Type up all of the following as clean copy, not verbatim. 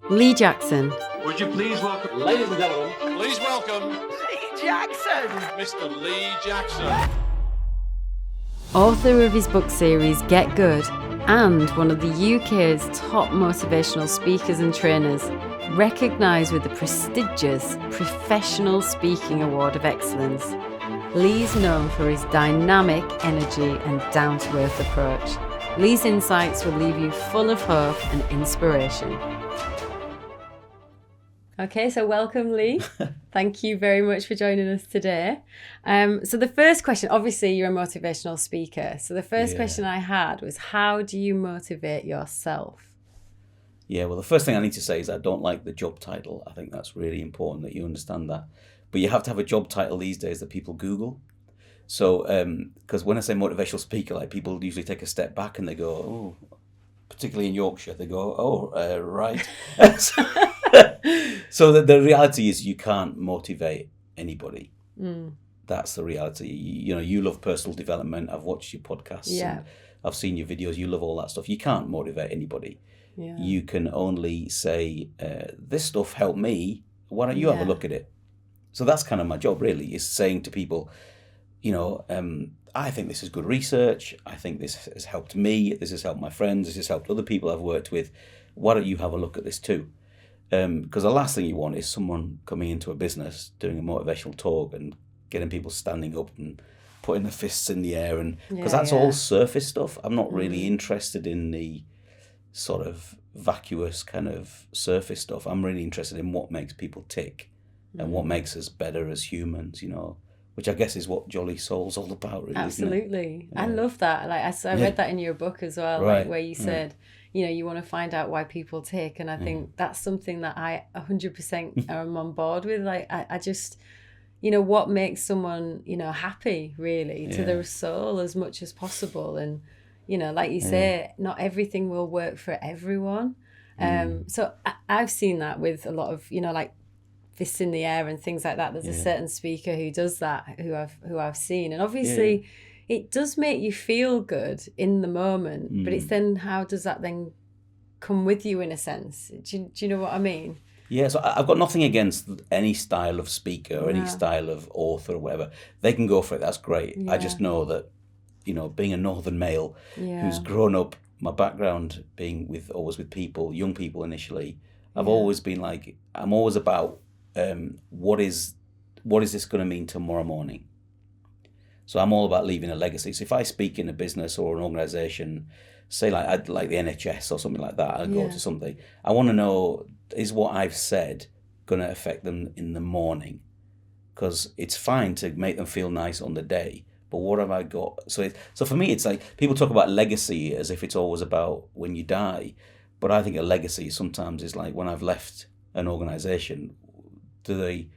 Lee Jackson. Would you please welcome, Ladies and gentlemen, please welcome Lee Jackson! Mr. Lee Jackson. Author of his book series Get Good and one of the UK's top motivational speakers and trainers, recognised with the prestigious Professional Speaking Award of Excellence. Lee's known for his dynamic energy and down-to-earth approach. Lee's insights will leave you full of hope and inspiration. Okay, so welcome, Lee. Thank you very much for joining us today. So the first question, obviously you're a motivational speaker. So the first question I had was, how do you motivate yourself? Yeah, well, the first thing I need to say is I don't like the job title. I think that's really important that you understand that. But you have to have a job title these days that people Google. So, because when I say motivational speaker, like people usually take a step back and they go, oh, particularly in Yorkshire, they go, oh, right. So the reality is you can't motivate anybody. That's the reality. You love personal development. I've watched your podcasts. Yeah. I've seen your videos. You love all that stuff. You can't motivate anybody. Yeah. You can only say, this stuff helped me. Why don't you have a look at it? So that's kind of my job, really, is saying to people, I think this is good research. I think this has helped me. This has helped my friends. This has helped other people I've worked with. Why don't you have a look at this too? Because the last thing you want is someone coming into a business, doing a motivational talk and getting people standing up and putting their fists in the air. And because that's all surface stuff. I'm not really interested in the sort of vacuous kind of surface stuff. I'm really interested in what makes people tick and what makes us better as humans, which I guess is what Jolly Soul's all about, really. Absolutely. Isn't it? I love that. I read that in your book as well, Right. like where you said, you want to find out why people tick. And I think that's something that I 100% am on board with. Like, I just, what makes someone, happy, really, to their soul as much as possible. And, like you say, not everything will work for everyone. So I've seen that with a lot of, like, fists in the air and things like that. There's a certain speaker who does that, who I've seen. And obviously it does make you feel good in the moment, but it's then how does that then come with you in a sense? Do you know what I mean? Yeah, so I've got nothing against any style of speaker or any style of author or whatever. They can go for it, that's great. Yeah. I just know that, being a northern male who's grown up, my background being always with people, young people initially, I've always been like, I'm always about what is this going to mean tomorrow morning? So I'm all about leaving a legacy. So if I speak in a business or an organisation, say like the NHS or something like that, I go to something, I want to know, is what I've said going to affect them in the morning? Because it's fine to make them feel nice on the day, but what have I got? So for me, it's like people talk about legacy as if it's always about when you die, but I think a legacy sometimes is like when I've left an organisation, do they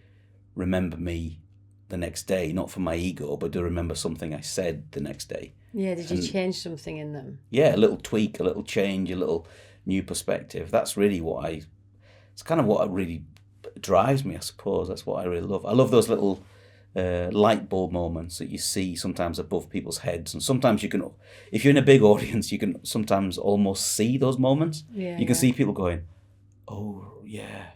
remember me the next day, not for my ego, but to remember something I said the next day? Yeah, did you change something in them? Yeah, a little tweak, a little change, a little new perspective. That's really it's kind of what really drives me, I suppose. That's what I really love. I love those little light bulb moments that you see sometimes above people's heads. And sometimes if you're in a big audience, you can sometimes almost see those moments. Yeah, you can see people going, oh, yeah.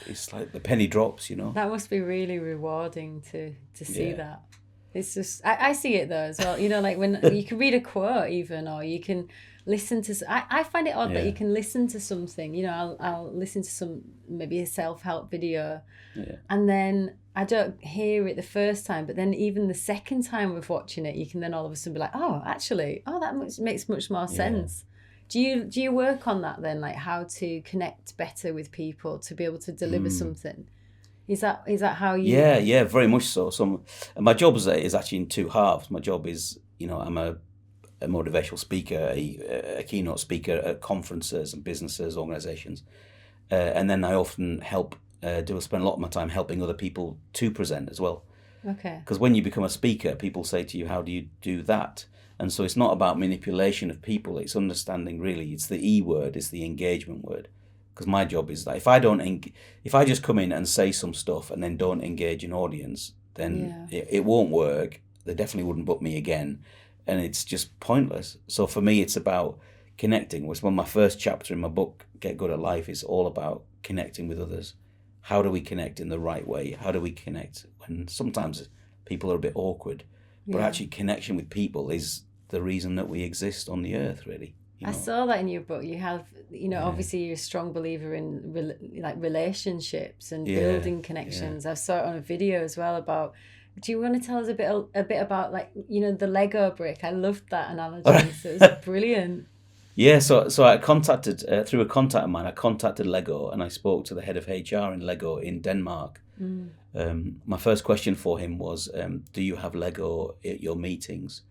It's like the penny drops, That must be really rewarding to see that. It's just, I see it though as well. Like when you can read a quote even, or you can listen to, I find it odd that you can listen to something, I'll listen to maybe a self-help video and then I don't hear it the first time, but then even the second time of watching it, you can then all of a sudden be like, that makes much more sense. Do you work on that then, like how to connect better with people to be able to deliver something? Is that how you? Yeah, very much so. My job is actually in two halves. My job is, I'm a motivational speaker, a keynote speaker at conferences and businesses, organisations, and then I often spend a lot of my time helping other people to present as well. Okay. Because when you become a speaker, people say to you, "How do you do that?" And so it's not about manipulation of people. It's understanding, really. It's the E word. It's the engagement word. Because my job is that if I just come in and say some stuff and then don't engage an audience, then it won't work. They definitely wouldn't book me again, and it's just pointless. So for me, it's about connecting was one of my first chapter in my book, Get Good at Life, is all about connecting with others. How do we connect in the right way? How do we connect when sometimes people are a bit awkward? But actually connection with people is the reason that we exist on the earth, really. I saw that in your book. You have, obviously you're a strong believer in relationships and building connections. I saw it on a video as well about, do you want to tell us a bit about the Lego brick? I loved that analogy. So it was brilliant. Yeah, so I contacted, through a contact of mine, I contacted Lego and I spoke to the head of HR in Lego in Denmark. My first question for him was, do you have Lego at your meetings?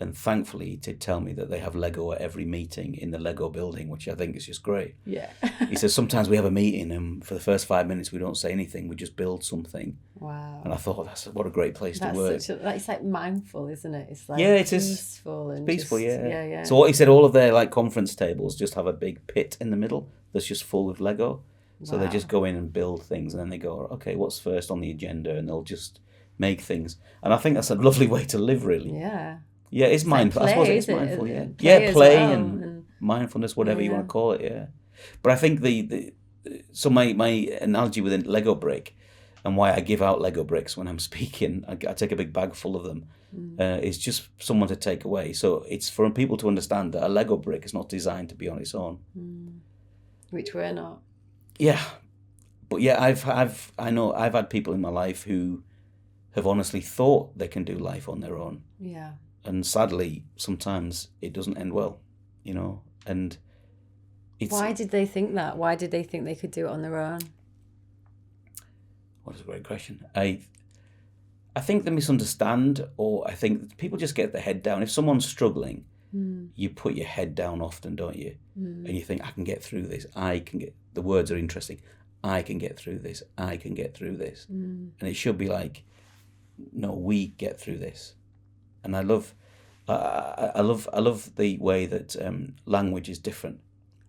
And thankfully, he did tell me that they have Lego at every meeting in the Lego building, which I think is just great. Yeah. He says, sometimes we have a meeting and for the first 5 minutes, we don't say anything. We just build something. Wow. And I thought, what a great place to work. It's like mindful, isn't it? It's like it peaceful. Is. And peaceful, just, yeah. So what he said, all of their conference tables just have a big pit in the middle that's just full of Lego. So they just go in and build things and then they go, okay, what's first on the agenda? And they'll just make things. And I think that's a lovely way to live, really. Yeah. Yeah, it's mindful. Like play, I suppose it's mindful, Play play well, and mindfulness, whatever you want to call it, yeah. But I think so my analogy with a Lego brick and why I give out Lego bricks when I'm speaking, I take a big bag full of them, is just someone to take away. So it's for people to understand that a Lego brick is not designed to be on its own. Which we're not. Yeah. But yeah, I've had people in my life who have honestly thought they can do life on their own. Yeah. And sadly, sometimes it doesn't end well, and it's... Why did they think that? Why did they think they could do it on their own? Well, that's a great question. I think they misunderstand, or I think people just get their head down. If someone's struggling, you put your head down often, don't you? And you think, I can get through this. The words are interesting. I can get through this. I can get through this. And it should be like, no, we get through this. And I love the way that language is different.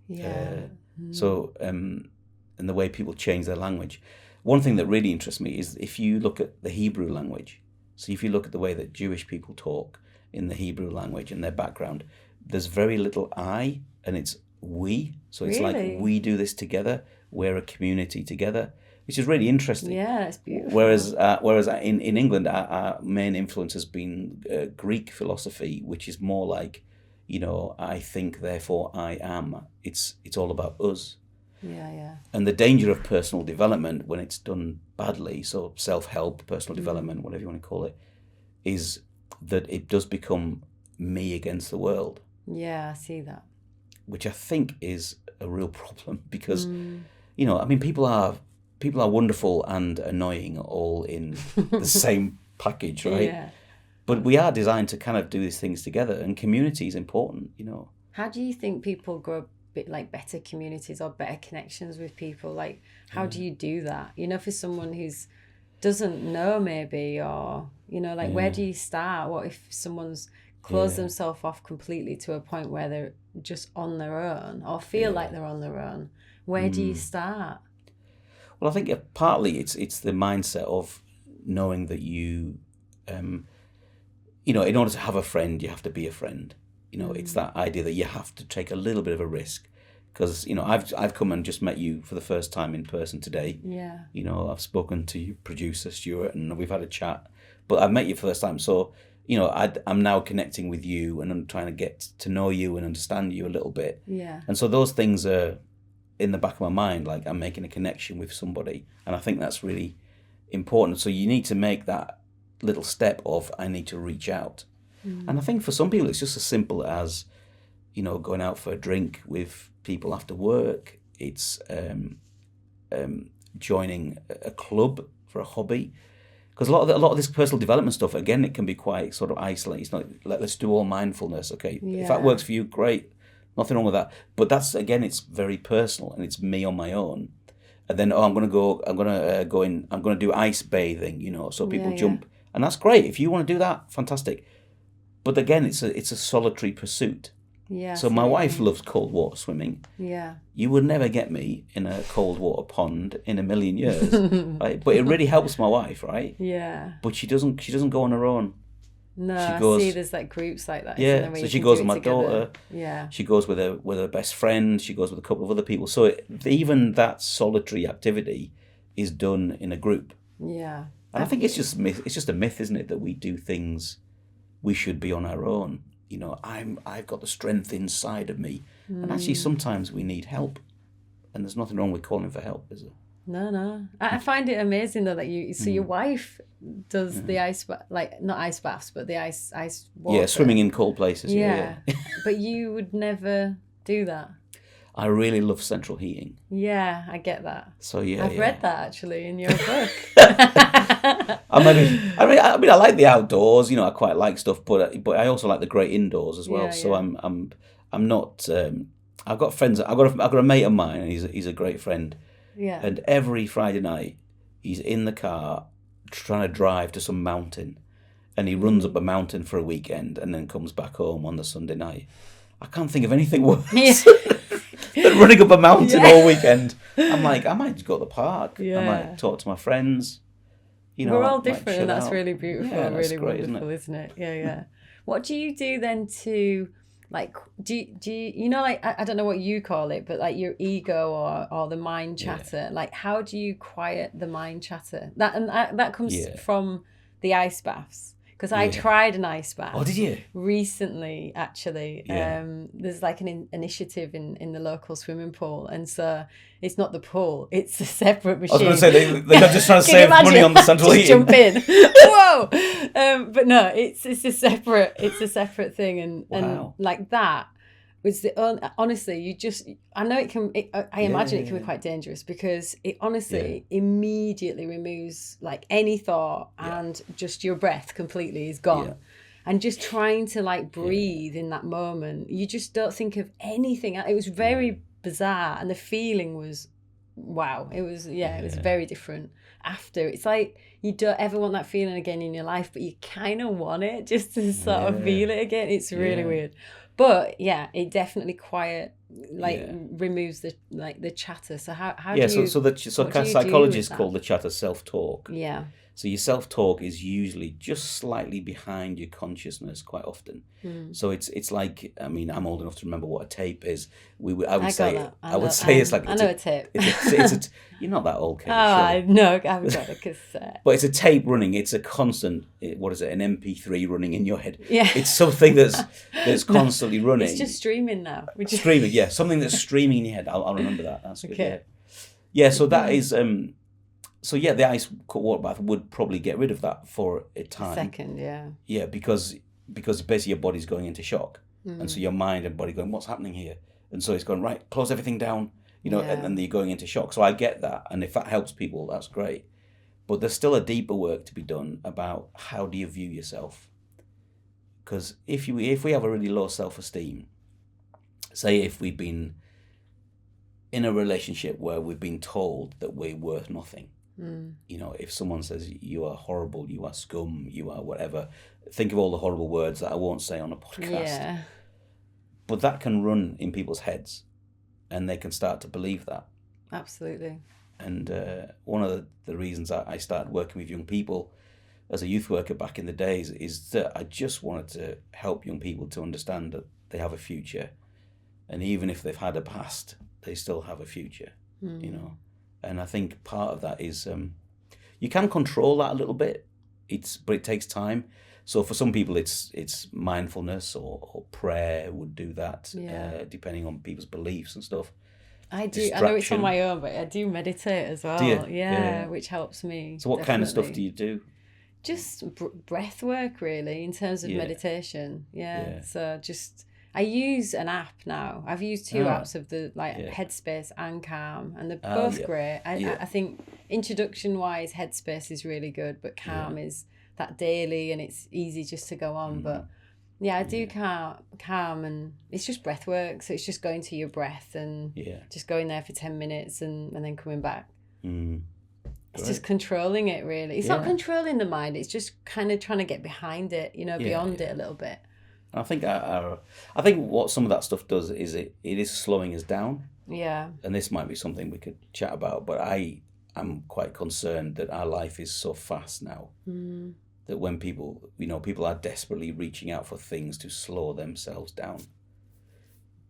Yeah. So and the way people change their language. One thing that really interests me is if you look at the Hebrew language. So if you look at the way that Jewish people talk in the Hebrew language and their background, there's very little I, and it's we. So it's like we do this together. We're a community together, which is really interesting. Yeah, it's beautiful. Whereas in England, our main influence has been Greek philosophy, which is more like, I think, therefore I am. It's all about us. Yeah. And the danger of personal development when it's done badly, so self-help, personal development, whatever you want to call it, is that it does become me against the world. Yeah, I see that. Which I think is a real problem because, people are wonderful and annoying all in the same package, right? Yeah. But we are designed to kind of do these things together, and community is important, How do you think people grow better communities or better connections with people? Like, how do you do that? For someone who's doesn't know maybe, or, where do you start? What if someone's closed themselves off completely to a point where they're just on their own or feel like they're on their own? Where do you start? Well, I think partly it's the mindset of knowing that you, in order to have a friend, you have to be a friend. It's that idea that you have to take a little bit of a risk. Because, I've come and just met you for the first time in person today. Yeah. I've spoken to your producer, Stuart, and we've had a chat. But I've met you for the first time. So, I'm now connecting with you and I'm trying to get to know you and understand you a little bit. Yeah. And so those things are in the back of my mind, like I'm making a connection with somebody. And I think that's really important. So you need to make that little step of, I need to reach out. And I think for some people, it's just as simple as, going out for a drink with people after work. It's joining a club for a hobby. Because a lot of this personal development stuff, again, it can be quite sort of isolating. It's not, let's do all mindfulness. Okay, if that works for you, great. Nothing wrong with that. But that's, again, it's very personal and it's me on my own. And then, I'm going to do ice bathing, so people jump. And that's great. If you want to do that, fantastic. But again, it's a solitary pursuit. Yeah. So my wife loves cold water swimming. Yeah. You would never get me in a cold water pond in a million years, right? But it really helps my wife, right? Yeah. But she doesn't go on her own. No, She I goes, see there's like groups like that. yeah, Isn't there, where so you she can goes do with it my together. daughter. Yeah. She goes with her best friend. She goes with a couple of other people. So even that solitary activity is done in a group. Yeah. And I think it's just a myth, isn't it, that we do things we should be on our own. You know, I've got the strength inside of me, and actually sometimes we need help, and there's nothing wrong with calling for help, is there? No. I find it amazing though that your wife does the like not ice baths, but the ice water. Yeah, swimming in cold places. Yeah. But you would never do that. I really love central heating. Yeah, I get that. So yeah, I've read that actually in your book. I mean, I like the outdoors. You know, I quite like stuff, but I also like the great indoors as well. Yeah, so yeah. I'm not. I've got friends. I've got a mate of mine, and he's a great friend. Yeah. And every Friday night, he's in the car trying to drive to some mountain, and he runs up a mountain for a weekend, and then comes back home on the Sunday night. I can't think of anything worse than running up a mountain all weekend. I'm like, I might go to the park. Yeah. I might talk to my friends. You know, we're all I might different, chill and that's out. really beautiful, Yeah, that's really great, wonderful, isn't it? Yeah. What do you do then to, like, do you know, like, I don't know what you call it, but like your ego or the mind chatter, like how do you quiet the mind chatter? That comes from the ice baths. Because I tried an ice bath. Oh, did you? Recently, actually. Yeah. There's like an initiative in the local swimming pool. And so it's not the pool, it's a separate machine. I was going to say, they're not just trying to save money on the central just heating. jump in. Whoa! But no, it's a separate thing. And like that was honestly, I know it can, I imagine it can be quite dangerous because it honestly immediately removes like any thought and just your breath completely is gone. Yeah. And just trying to like breathe in that moment, you just don't think of anything. It was very bizarre, and the feeling was, wow. It was very different. After, it's like you don't ever want that feeling again in your life, but you kind of want it just to sort of feel it again. It's really weird. But yeah, it definitely removes the chatter. So how do you? So psychologists call the chatter self-talk. Yeah. So your self-talk is usually just slightly behind your consciousness quite often. So it's like, I mean, I'm old enough to remember what a tape is. I would say it's like, I know a tape. You're not that old, Kate. No, I haven't got a cassette. But it's a tape running. It's a constant. What is it? An MP3 running in your head. Yeah. It's something that's constantly running. It's just streaming now. Streaming, yeah. Something that's streaming in your head. I'll remember that. That's good. Okay. Yeah. So that is. So yeah, the ice water bath would probably get rid of that for a time. A second, yeah. Yeah, because basically your body's going into shock, and so your mind and body going, what's happening here? And so it's going, right, close everything down, and then you're going into shock. So I get that, and if that helps people, that's great. But there's still a deeper work to be done about how do you view yourself? Because if we have a really low self-esteem, say if we've been in a relationship where we've been told that we're worth nothing. You know, if someone says you are horrible, you are scum, you are whatever, think of all the horrible words that I won't say on a podcast. Yeah. But that can run in people's heads, and they can start to believe that. Absolutely. And one of the reasons I started working with young people as a youth worker back in the days is that I just wanted to help young people to understand that they have a future, and even if they've had a past, they still have a future. You know. And I think part of that is you can control that a little bit. But it takes time. So for some people, it's mindfulness or prayer would do that, depending on people's beliefs and stuff. I do. I know it's on my own, but I do meditate as well. Do you? Yeah, which helps me. So what kind of stuff do you do? Just breath work, really, in terms of meditation. Yeah. So I use an app now. I've used two apps of the Headspace and Calm, and they're both great. I think introduction-wise, Headspace is really good, but Calm is that daily, and it's easy just to go on. But I do Calm, and it's just breath work. So it's just going to your breath and just going there for 10 minutes and then coming back. It's just controlling it, really. It's not controlling the mind. It's just kind of trying to get behind it, beyond it a little bit. I think I think what some of that stuff does is it is slowing us down. Yeah. And this might be something we could chat about, but I'm quite concerned that our life is so fast now. that when people are desperately reaching out for things to slow themselves down,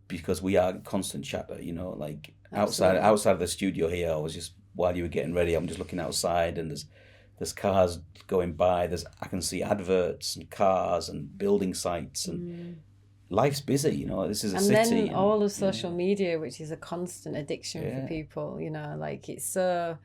because we are constant chatter, like Absolutely. outside of the studio here. I was just, while you were getting ready, I'm just looking outside, and there's cars going by. I can see adverts and cars and building sites, and life's busy. This is a city. And then all of social media, which is a constant addiction for people. Like it's so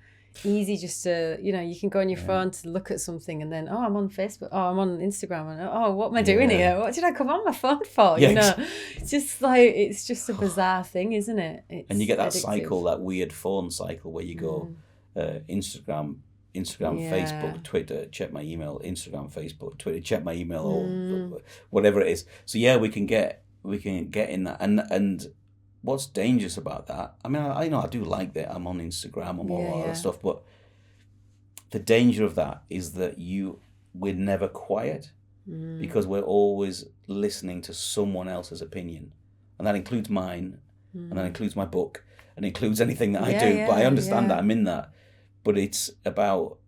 easy just to, you can go on your phone to look at something, and then I'm on Facebook, I'm on Instagram, and what am I doing here? What did I come on my phone for? It's just like, it's just a bizarre thing, isn't it? And you get that addictive cycle, that weird phone cycle, where you go Instagram, Facebook, Twitter, check my email, Instagram, Facebook, Twitter, check my email, or whatever it is. So we can get in that, and what's dangerous about that? I mean, I do like that I'm on Instagram and all that stuff, but the danger of that is that we're never quiet, because we're always listening to someone else's opinion, and that includes mine, and that includes my book, and includes anything that I do. But I understand that I'm in that. But it's about,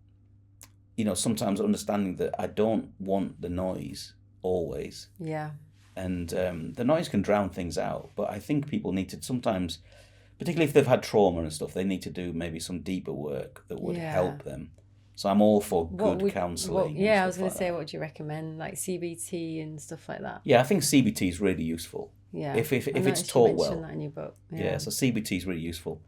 sometimes understanding that I don't want the noise always. Yeah. And the noise can drown things out. But I think people need to sometimes, particularly if they've had trauma and stuff, they need to do maybe some deeper work that would help them. So I'm all for good counselling. I was going to say, what do you recommend? Like CBT and stuff like that? Yeah, I think CBT is really useful. Yeah. If it's taught well. That in your book. Yeah, so CBT is really useful.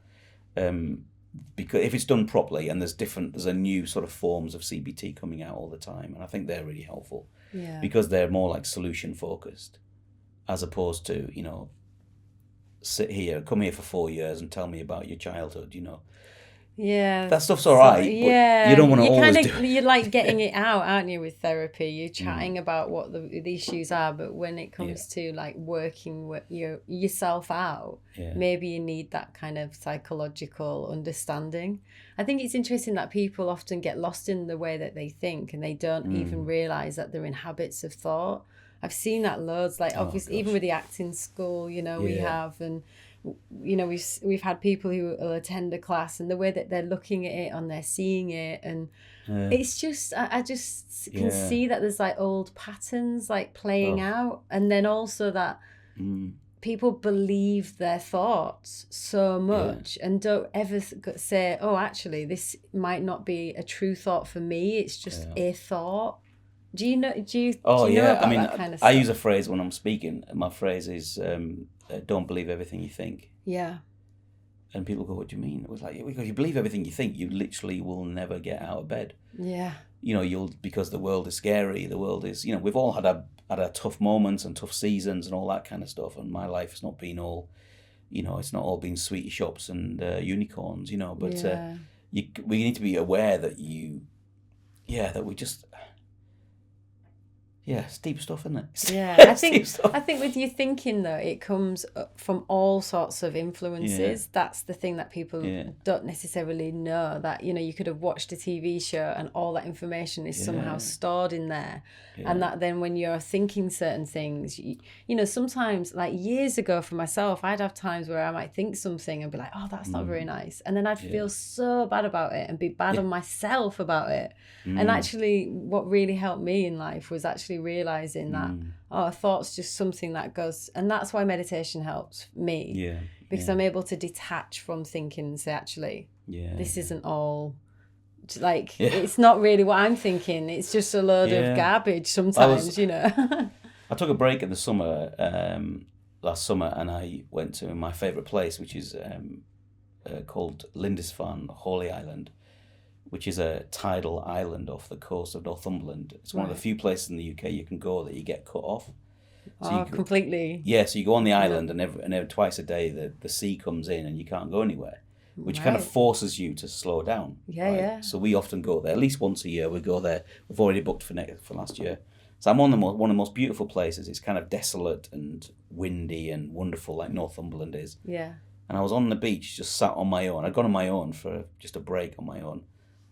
Because if it's done properly, and there's a new sort of forms of CBT coming out all the time, and I think they're really helpful, because they're more like solution focused, as opposed to come here for 4 years and tell me about your childhood. Yeah, that stuff's all right. But you don't want to always do it. You're like getting it out, aren't you? With therapy, you're chatting about what the issues are, but when it comes to like working with yourself out, maybe you need that kind of psychological understanding. I think it's interesting that people often get lost in the way that they think, and they don't even realize that they're in habits of thought. I've seen that loads. Like obviously, even with the acting school, we have, and we've had people who will attend a class, and the way that they're looking at it and they're seeing it, and it's just I just can see that there's like old patterns like playing out, and then also that people believe their thoughts so much and don't ever say, actually this might not be a true thought for me, it's just a thought. Do you know about that kind of stuff? I use a phrase when I'm speaking. My phrase is don't believe everything you think. Yeah. And people go, what do you mean? It was like, if you believe everything you think, you literally will never get out of bed. Yeah. Because the world is scary. The world is, we've all had our tough moments and tough seasons and all that kind of stuff. And my life has not been all, it's not all been sweetie shops and unicorns, but we need to be aware that that we just... Yeah, it's deep stuff, isn't it? Yeah, I think with your thinking though, it comes from all sorts of influences. Yeah. That's the thing that people don't necessarily know, that you could have watched a TV show and all that information is somehow stored in there, and that then when you're thinking certain things, sometimes like years ago for myself, I'd have times where I might think something and be like, oh, that's not very nice, and then I'd feel so bad about it and be bad on myself about it. And actually, what really helped me in life was actually realizing that a thought's just something that goes, and that's why meditation helps me, because I'm able to detach from thinking and say, actually, this isn't all like it's not really what I'm thinking, it's just a load of garbage sometimes. I took a break in the summer last summer, and I went to my favorite place, which is called Lindisfarne, Hawley Island, which is a tidal island off the coast of Northumberland. It's one of the few places in the UK you can go that you get cut off. So completely. Yeah, so you go on the island, and every twice a day the sea comes in and you can't go anywhere, which kind of forces you to slow down. Yeah. So we often go there at least once a year. We go there. We've already booked for last year. So I'm on one of the most beautiful places. It's kind of desolate and windy and wonderful, like Northumberland is. Yeah. And I was on the beach, just sat on my own. I'd gone on my own for just a break on my own.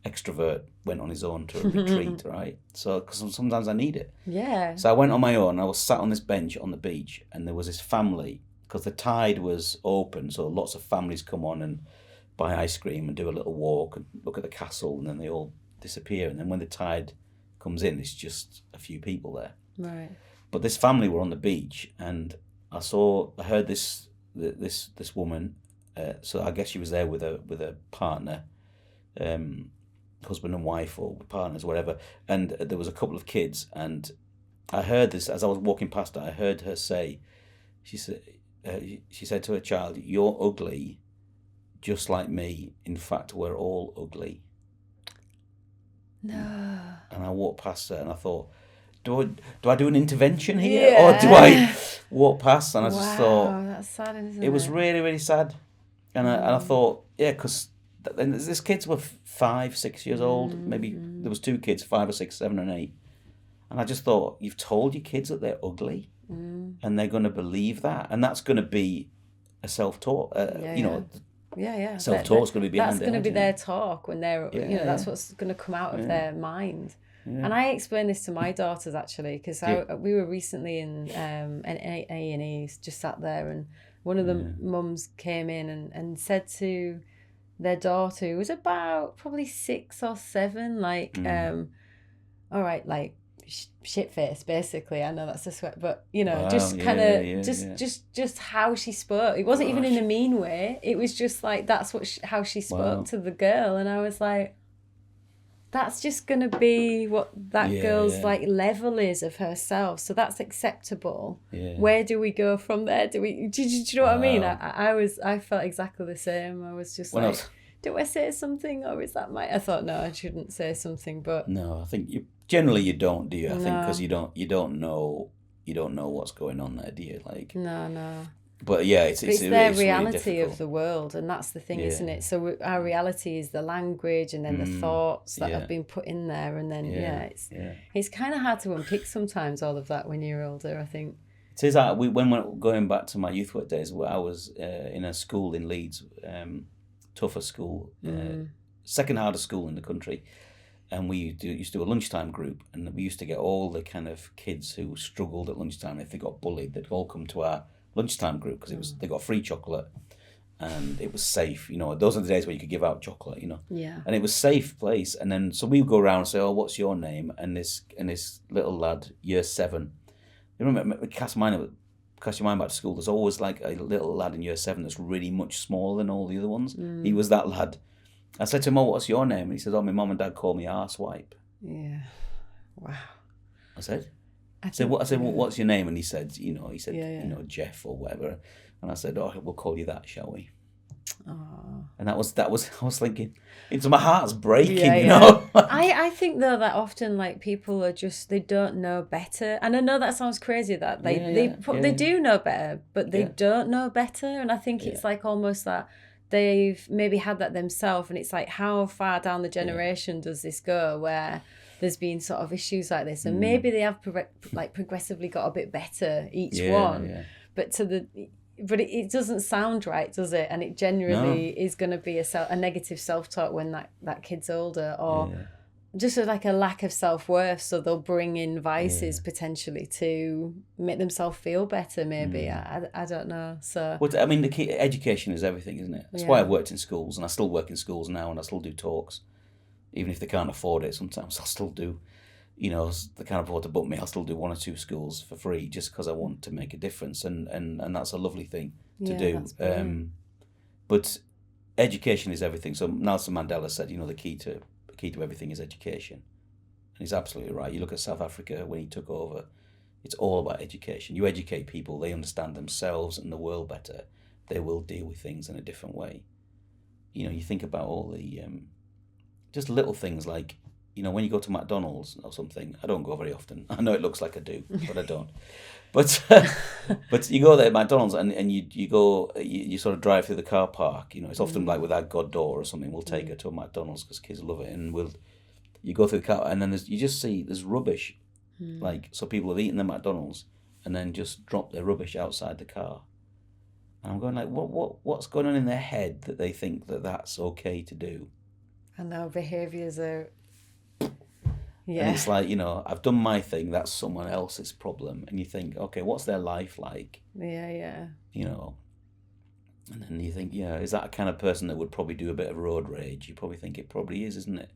Extrovert went on his own to a retreat, right? So, because sometimes I need it. Yeah. So I went on my own. I was sat on this bench on the beach, and there was this family, because the tide was open, so lots of families come on and buy ice cream and do a little walk and look at the castle, and then they all disappear. And then when the tide comes in, it's just a few people there. Right. But this family were on the beach, and I heard this woman. So I guess she was there with a partner, husband and wife or partners, whatever. And there was a couple of kids, and I heard this as I was walking past her. I heard her say, she said to her child, "You're ugly, just like me. In fact, we're all ugly." No. And I walked past her, and I thought, do I do an intervention here, or do I walk past? And I just thought, that's sad, isn't it? It was really, really sad. And I thought, yeah, because these kids were 5, 6 years old. Maybe there was 2 kids, 5 or 6, 7 and 8. And I just thought, you've told your kids that they're ugly, and they're going to believe that, and that's going to be a self-talk. Self-talk's going to be behind that's going to be their talk when they're, that's what's going to come out of their mind. Yeah. And I explained this to my daughters actually, because we were recently in an A&E, just sat there, and one of the mums came in and said to their daughter, who was about probably 6 or 7, like, all right, like, shit face, basically. I know that's a sweat, but just kind of just how she spoke. It wasn't even in a mean way. It was just like that's how she spoke to the girl, and I was like, that's just gonna be what that girl's like level is of herself. So that's acceptable. Yeah. Where do we go from there? Do you know what I mean? I felt exactly the same. I was just do I say something, or is that I thought, no, I shouldn't say something, but no, I think generally you don't, do you? I think because you don't know what's going on there, do you? Like no. But yeah, it's their reality really of the world, and that's the thing, isn't it? So our reality is the language, and then the thoughts that have been put in there, and then it's kind of hard to unpick sometimes all of that when you're older, I think. It is that when we're going back to my youth work days, where I was in a school in Leeds, tougher school, second hardest school in the country, and we used to do a lunchtime group, and we used to get all the kind of kids who struggled at lunchtime. If they got bullied, they'd all come to our lunchtime group because they got free chocolate, and it was safe. Those are the days where you could give out chocolate. And it was a safe place. And then so we would go around and say, "Oh, what's your name?" And this little lad, year 7. You remember, cast your mind back to school. There's always like a little lad in year 7 that's really much smaller than all the other ones. He was that lad. I said to him, "Oh, what's your name?" And he says, "Oh, my mum and dad call me Arsewipe." Yeah. Wow. I said, well, what's your name? And he said, Jeff or whatever. And I said, "Oh, we'll call you that, shall we?" Aww. And that was I was thinking, my heart's breaking, I think though that often like people are just, they don't know better. And I know that sounds crazy that they do know better, but they don't know better. And I think it's like almost that they've maybe had that themselves, and it's like, how far down the generation does this go where there's been sort of issues like this, and maybe they have progressively got a bit better each one, but it doesn't sound right, does it? And it generally is going to be a negative self-talk when that kid's older, or just like a lack of self-worth, so they'll bring in vices potentially to make themselves feel better, maybe. I don't know. So I mean, the key, education is everything, isn't it? That's why I've worked in schools, and I still work in schools now, and I still do talks. Even if they can't afford it, sometimes I'll still do, they can't afford to book me, I'll still do 1 or 2 schools for free just because I want to make a difference, and that's a lovely thing to do. But education is everything. So Nelson Mandela said, the key to everything is education. And he's absolutely right. You look at South Africa when he took over, it's all about education. You educate people, they understand themselves and the world better. They will deal with things in a different way. You think about all the just little things like, when you go to McDonald's or something. I don't go very often. I know it looks like I do, but I don't. But you go there at McDonald's and you go, you sort of drive through the car park. It's often like with our goddaughter or something. We'll take her to a McDonald's because kids love it, and you go through the car, and then you just see there's rubbish, like, so people have eaten the McDonald's and then just drop their rubbish outside the car. And I'm going like, what's going on in their head that they think that that's okay to do? And our behaviours are. Yeah. And it's like, I've done my thing, that's someone else's problem. And you think, okay, what's their life like? Yeah. And then you think, is that a kind of person that would probably do a bit of road rage? You probably think it probably is, isn't it?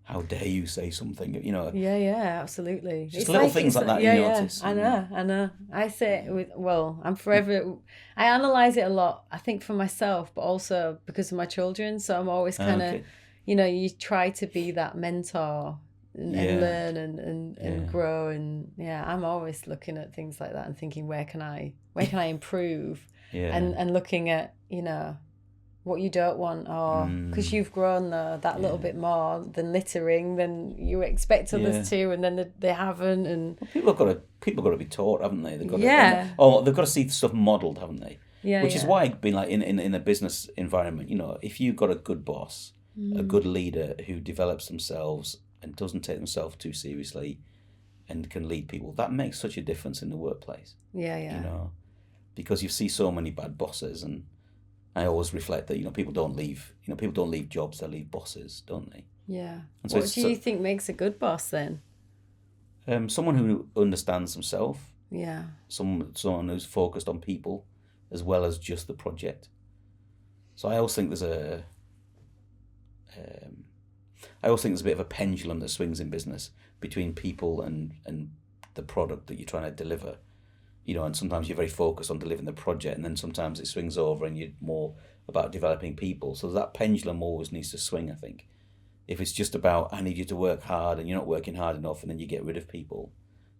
how dare you say something, you know. Yeah, absolutely. Just little things like that you notice. I know. I say it I'm forever, I analyse it a lot, I think, for myself, but also because of my children. So I'm always kind of, you try to be that mentor and learn and grow. And I'm always looking at things like that and thinking, where can I improve? And looking at, what you don't want, or because you've grown that little bit more than littering than you expect others to, and then they haven't. And people got to be taught, haven't they? They've got they've got to see stuff modelled, haven't they? Which is why, being like in a business environment, if you've got a good boss, a good leader who develops themselves and doesn't take themselves too seriously, and can lead people, that makes such a difference in the workplace. Because you see so many bad bosses, and I always reflect that people don't leave jobs, they leave bosses, don't they? Yeah. And so what do you think makes a good boss then? Someone who understands themselves. Yeah. Someone who's focused on people as well as just the project. So I always think there's a bit of a pendulum that swings in business between people and the product that you're trying to deliver. And sometimes you're very focused on delivering the project, and then sometimes it swings over and you're more about developing people. So that pendulum always needs to swing, I think. If it's just about, I need you to work hard, and you're not working hard enough, and then you get rid of people,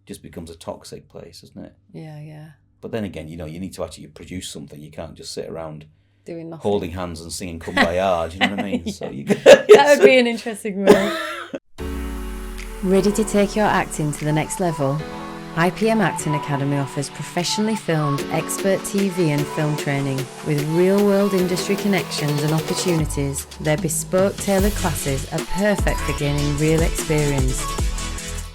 it just becomes a toxic place, doesn't it? Yeah. But then again, you need to actually produce something. You can't just sit around doing nothing, holding hands and singing Kumbaya, do you know what I mean? So that would be an interesting role. Ready to take your acting to the next level? IPM Acting Academy offers professionally filmed expert TV and film training with real-world industry connections and opportunities. Their bespoke tailored classes are perfect for gaining real experience.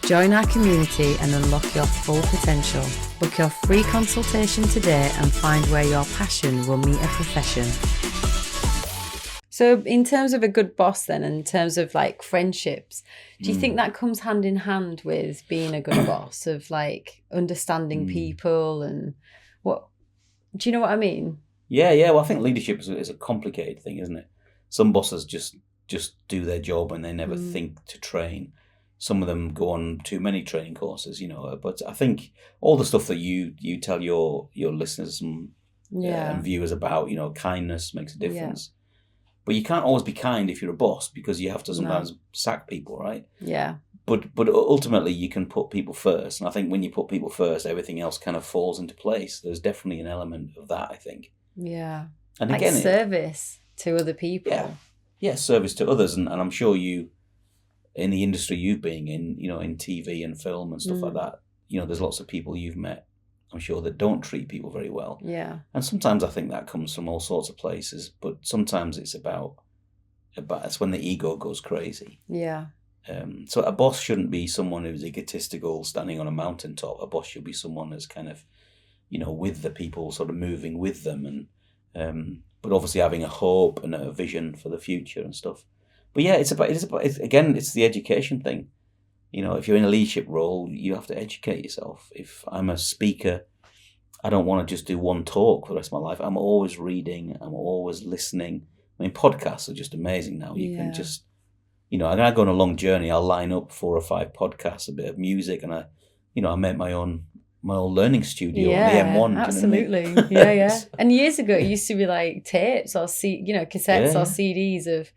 Join our community and unlock your full potential. Book your free consultation today and find where your passion will meet a profession. So in terms of a good boss then, and in terms of like friendships, do you think that comes hand in hand with being a good boss, of like understanding people, and what, do you know what I mean? Yeah. Well, I think leadership is a complicated thing, isn't it? Some bosses just do their job and they never think to train. Some of them go on too many training courses, but I think all the stuff that you tell your listeners and viewers about, kindness makes a difference. But you can't always be kind if you're a boss, because you have to sometimes sack people, right? Yeah. But ultimately you can put people first. And I think when you put people first, everything else kind of falls into place. There's definitely an element of that, I think. Yeah. And like again, service to other people. Yeah, service to others. And I'm sure you, in the industry you've been in, in TV and film and stuff like that, there's lots of people you've met, I'm sure, that don't treat people very well. Yeah. And sometimes I think that comes from all sorts of places, but sometimes it's it's when the ego goes crazy. Yeah. So a boss shouldn't be someone who's egotistical, standing on a mountaintop. A boss should be someone who's kind of, with the people, sort of moving with them, and but obviously having a hope and a vision for the future and stuff. But yeah, it's the education thing. If you're in a leadership role, you have to educate yourself. If I'm a speaker, I don't want to just do one talk for the rest of my life. I'm always reading. I'm always listening. I mean, podcasts are just amazing now. You can just, and I go on a long journey. I'll line up 4 or 5 podcasts, a bit of music, and I make my own learning studio on the M1. Absolutely. You know what I mean? Yeah. And years ago, it used to be like tapes or cassettes or CDs of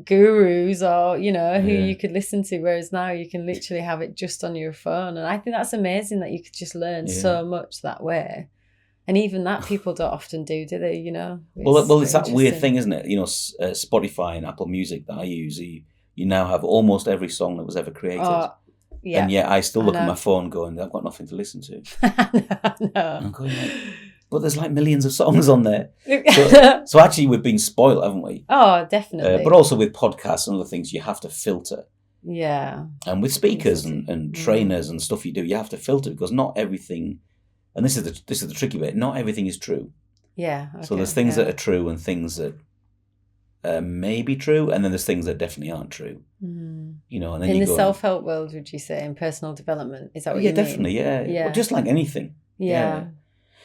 gurus or who you could listen to, whereas now you can literally have it just on your phone. And I think that's amazing that you could just learn so much that way. And even that people don't often do they? It's that weird thing, isn't it? Spotify and Apple Music that I use, you now have almost every song that was ever created. Yeah. And yet I still look at my phone going, I've got nothing to listen to. No. I'm going but there's like millions of songs on there. So actually we've been spoiled, haven't we? Oh, definitely. But also with podcasts and other things, you have to filter. Yeah. And with speakers and trainers and stuff you have to filter, because not everything, and this is the tricky bit, not everything is true. Yeah. Okay, so there's things that are true and things that may be true, and then there's things that definitely aren't true. And then in the self-help world, would you say, in personal development, is that what you mean? Definitely, yeah. Well, just like anything. Yeah.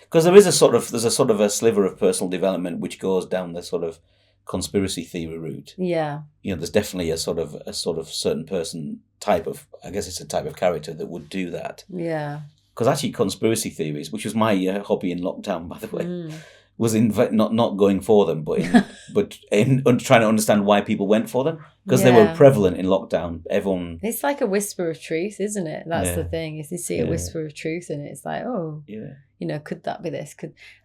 Because there's a sort of a sliver of personal development which goes down the sort of conspiracy theory route. Yeah. You know, there's definitely a sort of certain person type of, I guess it's a type of character that would do that. Yeah. Because actually, conspiracy theories, which was my hobby in lockdown, by the way, was in not going for them, but in trying to understand why people went for them, because they were prevalent in lockdown. Everyone. It's like a whisper of truth, isn't it? That's the thing. Is you see a whisper of truth in it, it's like, oh, you know, could that be this?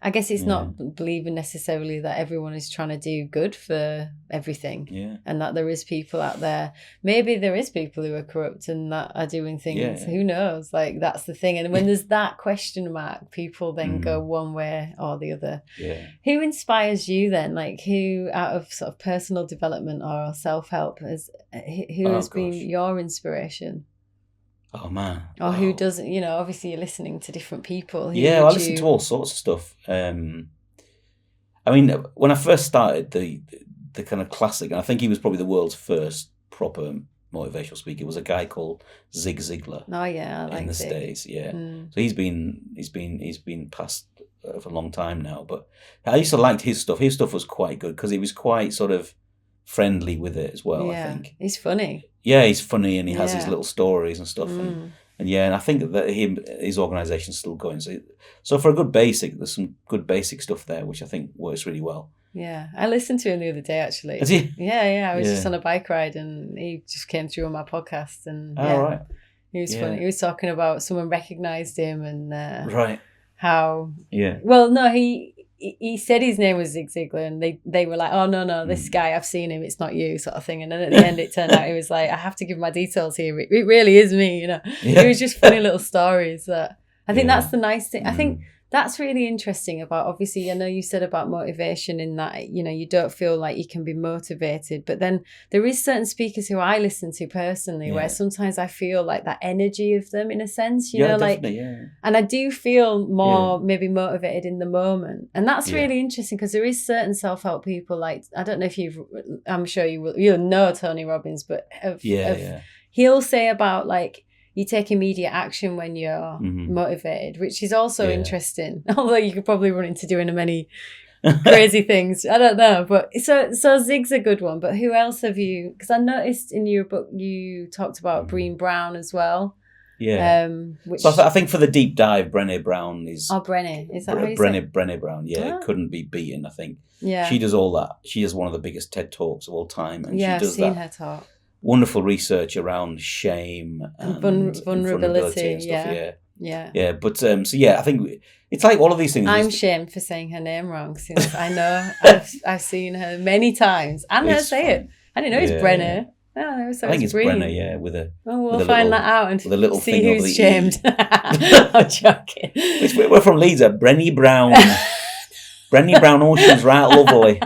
I guess it's not believing necessarily that everyone is trying to do good for everything, and that there is people out there. Maybe there is people who are corrupt and that are doing things. Who knows? Like, that's the thing. And when there's that question mark, people then go one way or the other. Yeah. Who inspires you then? Like, who out of sort of personal development or self-help has been your inspiration? Oh man! Or who doesn't? You know, obviously you're listening to different people. I listen to all sorts of stuff. I mean, when I first started, the kind of classic, and I think he was probably the world's first proper motivational speaker, was a guy called Zig Ziglar. Oh yeah, I like in the Zig. States. Yeah, so he's been passed for a long time now. But I used to like his stuff. His stuff was quite good because he was quite sort of friendly with it as well. I think he's funny. Yeah, he's funny and he has his little stories and stuff. And I think that his organisation's still going. So for a good basic, there's some good basic stuff there, which I think works really well. Yeah, I listened to him the other day actually. Has he? Yeah. I was just on a bike ride and he just came through on my podcast and right. He was funny. He was talking about someone recognised him and right. How well no he said his name was Zig Ziglar and they were like, oh no this guy, I've seen him, it's not you, sort of thing. And then at the end it turned out he was like, I have to give my details here, it really is me, you know. It was just funny little stories that I think that's the nice thing. I think that's really interesting about, obviously, I know you said about motivation in that, you know, you don't feel like you can be motivated, but then there is certain speakers who I listen to personally where sometimes I feel like that energy of them in a sense, you know, like, and I do feel more maybe motivated in the moment. And that's really interesting because there is certain self-help people, like, I don't know if I'm sure you'll know Tony Robbins, but he'll say about like, you take immediate action when you're motivated, which is also interesting. Although you could probably run into doing many crazy things. I don't know. But so Zig's a good one. But who else have you? Because I noticed in your book you talked about Brené Brown as well. Yeah. So I think for the deep dive, Brené Brown is... Oh, Brené. Is that how you say it? Brené Brown, couldn't be beaten, I think. Yeah. She does all that. She is one of the biggest TED Talks of all time. And she does I've seen her talk. Wonderful research around shame and vulnerability and stuff. Yeah. But I think it's like all of these things. I'm shamed for saying her name wrong since I know I've seen her many times and her say it. I didn't know it's Brené. Oh, so I think it's Brené, with a. We'll find that out and with a little see thing who's shamed. I'm joking. We're from Leeds, Brené Brown. Brené Brown, she's right lovely.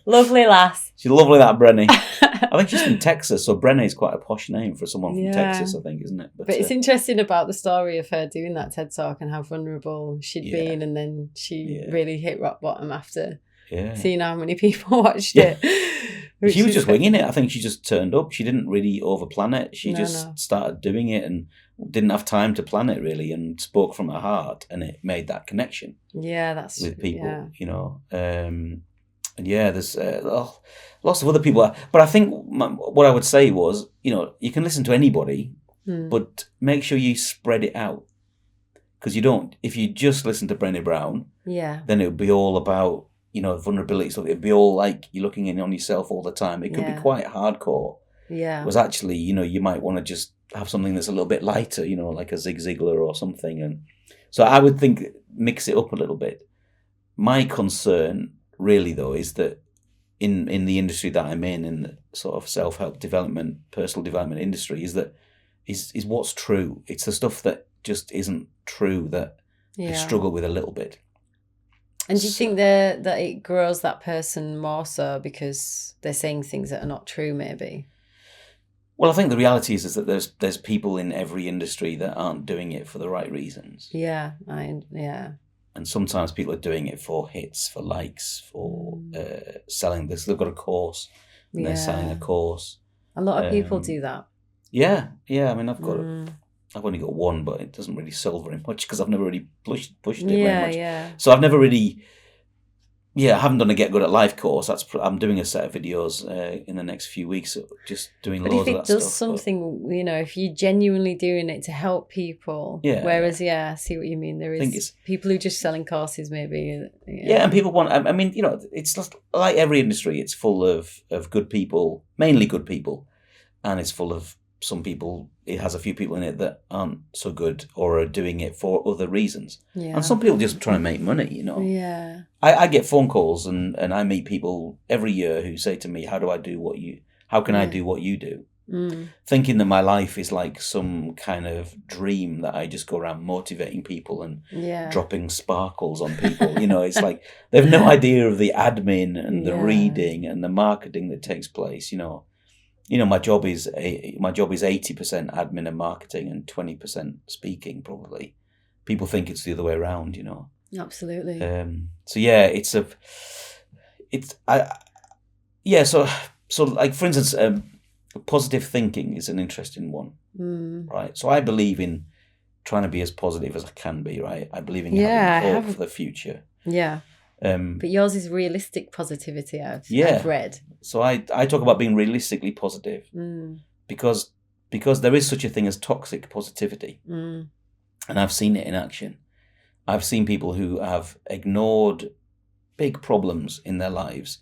Lovely lass. She's lovely, that Brené. I think she's from Texas, so Brené is quite a posh name for someone from Texas, I think, isn't it? But it's interesting about the story of her doing that TED Talk and how vulnerable she'd been, and then she really hit rock bottom after seeing how many people watched it. She was just winging it. I think she just turned up. She didn't really overplan it. She just started doing it and didn't have time to plan it really, and spoke from her heart, and it made that connection. Yeah, that's with people, you know. And there's lots of other people. But I think what I would say was, you know, you can listen to anybody, but make sure you spread it out. Because you don't, if you just listen to Brené Brown, then it would be all about, you know, vulnerability. So it'd be all like you're looking in on yourself all the time. It could be quite hardcore. Yeah. Whereas actually, you know, you might want to just have something that's a little bit lighter, you know, like a Zig Ziglar or something. And so I would think mix it up a little bit. My concern really though is that in the industry that I'm in the sort of self-help development, personal development industry, is what's true. It's the stuff that just isn't true that I struggle with a little bit. And do you think that it grows that person more so because they're saying things that are not true maybe? Well, I think the reality is that there's people in every industry that aren't doing it for the right reasons. Yeah. And sometimes people are doing it for hits, for likes, for selling this. They've got a course and they're selling a course. A lot of people do that. Yeah. I mean, I've only got one, but it doesn't really sell very much because I've never really pushed it very much. Yeah. So I've never really I haven't done a Get Good at Life course. I'm doing a set of videos in the next few weeks, just doing but loads if of it that does stuff. something, if you're genuinely doing it to help people, whereas I see what you mean. There is people who just selling courses, maybe. Yeah, and people want. I mean, it's just like every industry. It's full of good people, mainly good people, and it's full of some people. It has a few people in it that aren't so good or are doing it for other reasons. Yeah. And some people just trying to make money. Yeah. I get phone calls and I meet people every year who say to me, "How can I do what you do?" Thinking that my life is like some kind of dream that I just go around motivating people and dropping sparkles on people. It's like they've no idea of the admin and the reading and the marketing that takes place. My job is 80% admin and marketing and 20% speaking. Probably, people think it's the other way around. Absolutely. So like for instance, positive thinking is an interesting one, right? So I believe in trying to be as positive as I can be, right? I believe in having hope for the future. Yeah. But yours is realistic positivity. I've read. So I talk about being realistically positive because there is such a thing as toxic positivity, and I've seen it in action. I've seen people who have ignored big problems in their lives,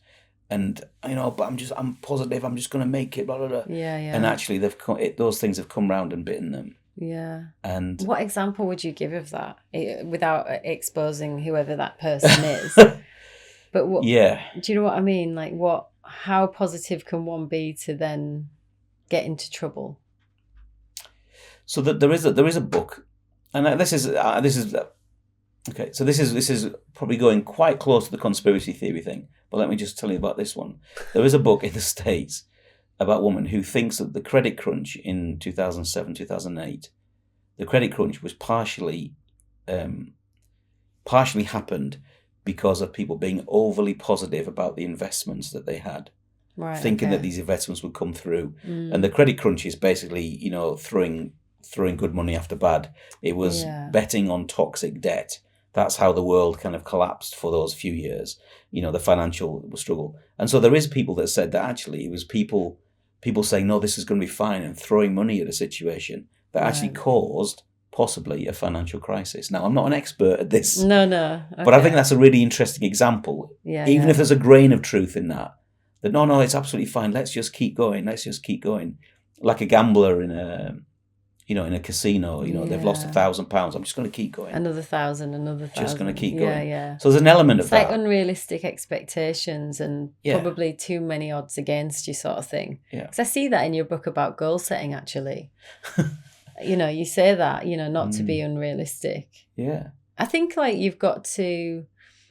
and but I'm positive. I'm just going to make it. Blah blah blah. Yeah. And actually, those things have come round and bitten them. Yeah. And what example would you give of that without exposing whoever that person is? But what? Yeah. Do you know what I mean? Like, how positive can one be to then get into trouble? So that there is a book, and this is okay. So this is probably going quite close to the conspiracy theory thing. But let me just tell you about this one. There is a book in the States about a woman who thinks that the credit crunch in 2007, 2008, the credit crunch was partially happened because of people being overly positive about the investments that they had, thinking that these investments would come through. And the credit crunch is basically, throwing good money after bad. It was betting on toxic debt. That's how the world kind of collapsed for those few years, the financial struggle. And so there is people that said that actually it was people saying, no, this is going to be fine, and throwing money at a situation that actually caused possibly a financial crisis. Now, I'm not an expert at this. No. Okay. But I think that's a really interesting example. Even if there's a grain of truth in that no, it's absolutely fine. Let's just keep going. Like a gambler in a casino, they've lost £1,000. I'm just going to keep going. Another 1,000, another 1,000. Just going to keep going. Yeah. So there's an element of that. It's like unrealistic expectations and probably too many odds against you sort of thing. Yeah. Because I see that in your book about goal setting, actually. You say that, not to be unrealistic. Yeah. I think you've got to,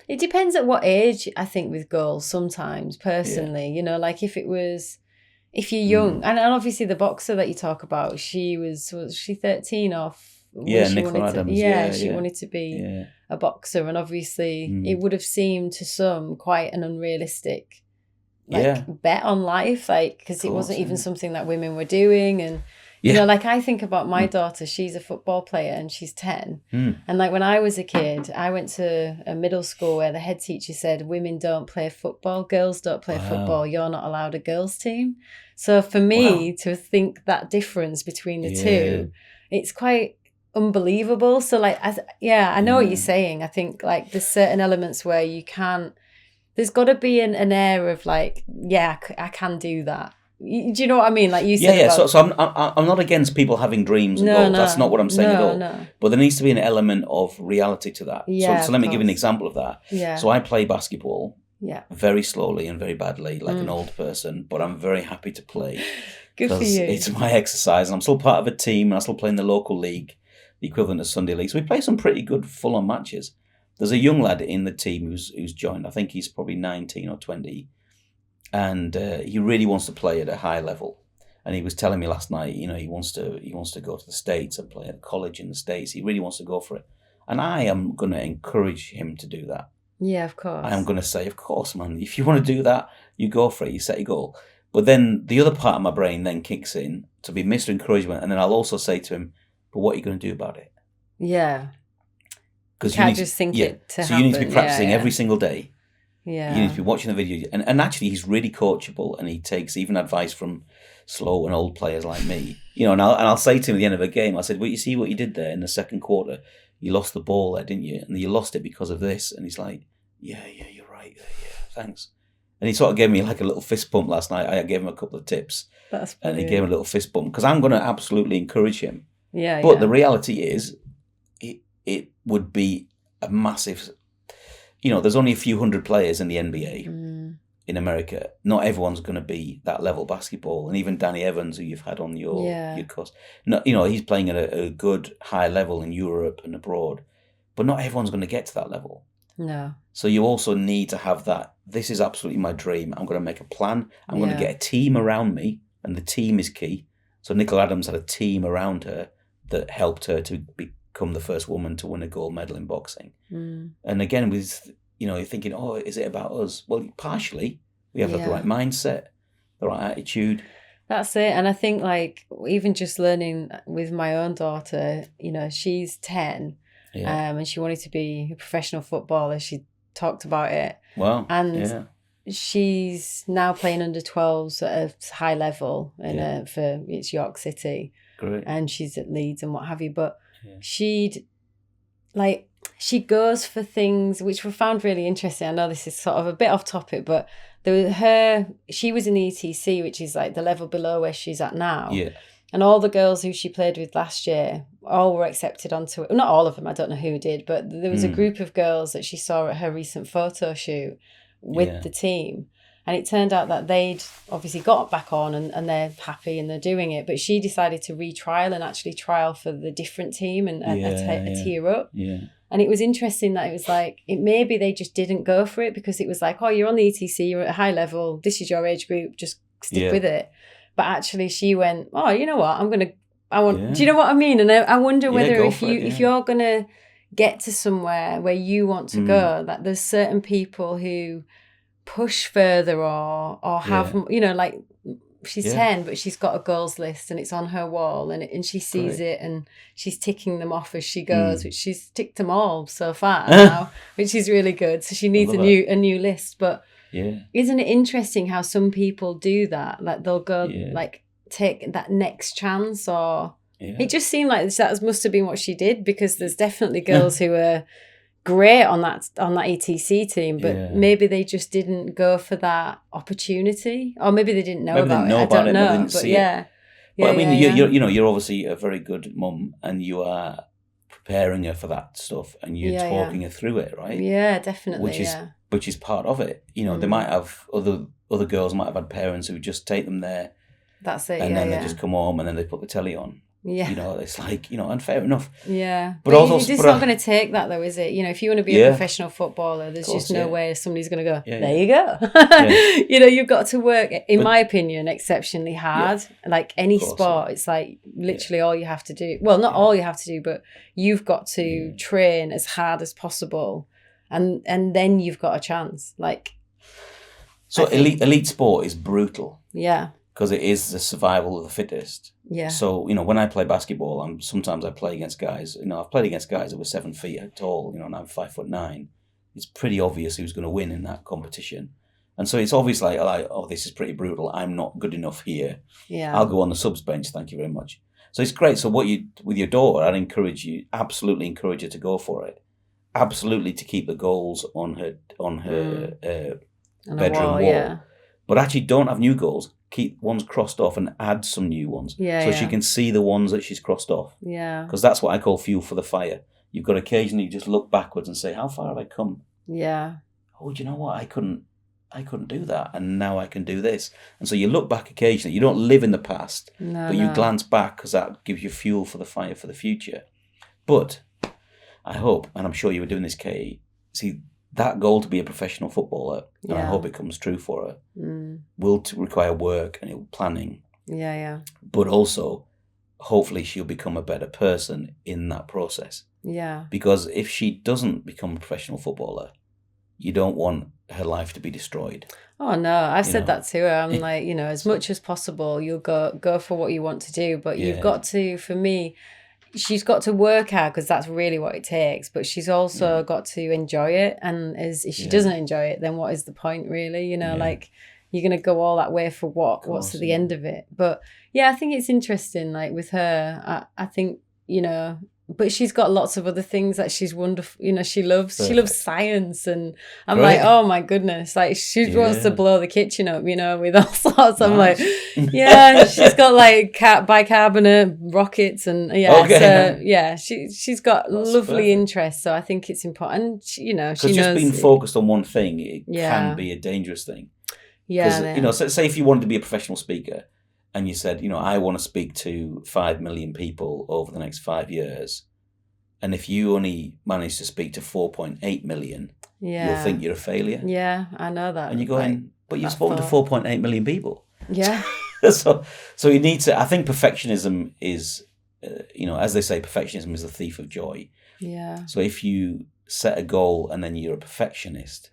it depends at what age, I think, with goals sometimes, personally, if you're young, and obviously the boxer that you talk about, was she 13 off? Nicola Adams. She wanted to be a boxer, and obviously it would have seemed to some quite an unrealistic bet on life, because it wasn't even something that women were doing. And I think about my daughter, she's a football player and she's 10. And when I was a kid, I went to a middle school where the head teacher said, women don't play football, girls don't play football, you're not allowed a girls team. So for me to think that difference between the two, it's quite unbelievable. So I know what you're saying. I think there's certain elements where you can't, there's got to be an air of I can do that. Do you know what I mean? Like you said. Yeah. So I'm not against people having dreams and goals. That's not what I'm saying at all. No. But there needs to be an element of reality to that. Yeah, so let me give you an example of that. Yeah. So I play basketball. Yeah. Very slowly and very badly, like an old person. But I'm very happy to play. Good for you. It's my exercise. And I'm still part of a team. And I still play in the local league, the equivalent of Sunday league. So we play some pretty good full-on matches. There's a young lad in the team who's joined. I think he's probably 19 or 20. And he really wants to play at a high level. And he was telling me last night, he wants to go to the States and play at college in the States. He really wants to go for it. And I am going to encourage him to do that. Yeah, of course. I am going to say, of course, man, if you want to do that, you go for it. You set your goal. But then the other part of my brain then kicks in to be Mr. Encouragement. And then I'll also say to him, but what are you going to do about it? Yeah. Because you can't just think it to happen. So you need to be practicing every single day. Yeah. You need to be watching the video. And actually, he's really coachable, and he takes even advice from slow and old players like me. And I'll say to him at the end of a game, I said, well, you see what you did there in the second quarter? You lost the ball there, didn't you? And you lost it because of this. And he's like, yeah, you're right. Yeah, thanks. And he sort of gave me like a little fist bump last night. I gave him a couple of tips. That's brilliant. And he gave him a little fist bump because I'm going to absolutely encourage him. Yeah. But the reality is, it would be a massive... there's only a few hundred players in the NBA in America. Not everyone's going to be that level basketball. And even Danny Evans, who you've had on your course, he's playing at a good high level in Europe and abroad. But not everyone's going to get to that level. No. So you also need to have that. This is absolutely my dream. I'm going to make a plan. I'm going to get a team around me, and the team is key. So Nicola Adams had a team around her that helped her to become the first woman to win a gold medal in boxing. And again, with you're thinking, oh, is it about us? Well, partially, we have the right mindset, the right attitude. That's it. And I think like even just learning with my own daughter, she's 10. And she wanted to be a professional footballer. She talked about it. Wow. And she's now playing under 12s at a high level for it's York City. Great. And she's at Leeds and what have you. But she goes for things which were found really interesting. I know this is sort of a bit off topic, but she was in the ETC, which is like the level below where she's at now. Yeah. And all the girls who she played with last year, all were accepted onto it. Not all of them, I don't know who did, but there was a group of girls that she saw at her recent photo shoot with the team. And it turned out that they'd obviously got back on and they're happy and they're doing it. But she decided to retrial and actually trial for the different team and a tier up. Yeah. And it was interesting that it was like, maybe they just didn't go for it because it was like, oh, you're on the ETC, you're at a high level, this is your age group, just stick with it. But actually she went, oh, you know what, do you know what I mean? And I wonder whether if you're going to get to somewhere where you want to go, that there's certain people who push further or have, like she's 10, but she's got a goals list and it's on her wall and she sees it and she's ticking them off as she goes, which she's ticked them all so far now, which is really good. So she needs a new list. But isn't it interesting how some people do that? Like they'll go like take that next chance or it just seemed like that must have been what she did, because there's definitely girls who are great on that ETC team, but maybe they just didn't go for that opportunity, or maybe they didn't know about it. I don't know, but But I mean, you're obviously a very good mum, and you are preparing her for that stuff, and you're talking her through it, right? Yeah, definitely. Which is part of it. They might have other girls might have had parents who just take them there. That's it. And then they just come home and then they put the telly on. Yeah. It's like, and fair enough. Yeah. But also, it's not going to take that though, is it? If you want to be a professional footballer, there's just no way somebody's going to go, there you go. You've got to work, in my opinion, exceptionally hard. Like any sport, it's like literally all you have to do. Well, not all you have to do, but you've got to train as hard as possible. And then you've got a chance. So elite sport is brutal. Yeah. Because it is the survival of the fittest. Yeah. So, when I play basketball, sometimes I play against guys, I've played against guys that were 7 feet tall, and I'm 5'9". It's pretty obvious who's going to win in that competition. And so it's obvious like, oh, this is pretty brutal. I'm not good enough here. Yeah. I'll go on the subs bench. Thank you very much. So it's great. So with your daughter, I'd absolutely encourage her to go for it. Absolutely to keep the goals on her bedroom wall. Yeah. But actually don't have new goals. Keep ones crossed off and add some new ones. She can see the ones that she's crossed off. Yeah. Because that's what I call fuel for the fire. You've got to occasionally just look backwards and say, how far have I come? Yeah. Oh, do you know what? I couldn't do that. And now I can do this. And so you look back occasionally. You don't live in the past, but you glance back because that gives you fuel for the fire for the future. But I hope, and I'm sure you were doing this, Kay, see, that goal to be a professional footballer, and I hope it comes true for her, will require work and planning. Yeah. But also, hopefully she'll become a better person in that process. Yeah. Because if she doesn't become a professional footballer, you don't want her life to be destroyed. Oh, no. I've said that to her. I'm like, as much as possible, you'll go for what you want to do. But you've got to, for me, she's got to work hard because that's really what it takes, but she's also got to enjoy it. And if she doesn't enjoy it, then what is the point, really? You know, like, you're going to go all that way for what? What's at the end of it? But yeah, I think it's interesting, like with her, I think, you know, but she's got lots of other things that she's wonderful. You know, she loves science, and I'm like, oh my goodness, like she wants to blow the kitchen up, you know, with all sorts. I'm like, yeah, she's got like bicarbonate rockets, and she's got lovely interests. So I think it's important, you know, she knows. Because just being focused on one thing, it can be a dangerous thing. Yeah, you know, say if you wanted to be a professional speaker, and you said, you know, I want to speak to 5 million people over the next 5 years, and if you only manage to speak to 4.8 million, you'll think you're a failure. Yeah, I know that. And you're going, but you've spoken to 4.8 million people. Yeah. so you need to, I think perfectionism is, you know, as they say, perfectionism is the thief of joy. Yeah. So if you set a goal and then you're a perfectionist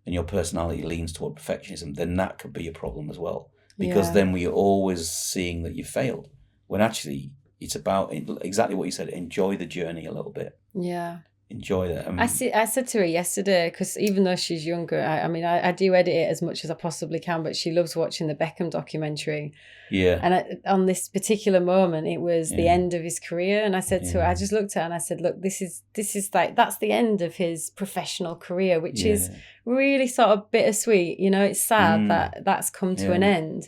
and your personality leans toward perfectionism, then that could be a problem as well. Because then we're always seeing that you failed. When actually it's about exactly what you said. Enjoy the journey a little bit. Yeah. Enjoy that. I said to her yesterday, because even though she's younger, I do edit it as much as I possibly can, but she loves watching the Beckham documentary. Yeah. And on this particular moment, it was the end of his career. And I said to her, I just looked at her and I said, look, this is like, that's the end of his professional career, which is really sort of bittersweet. You know, it's sad that that's come to an end.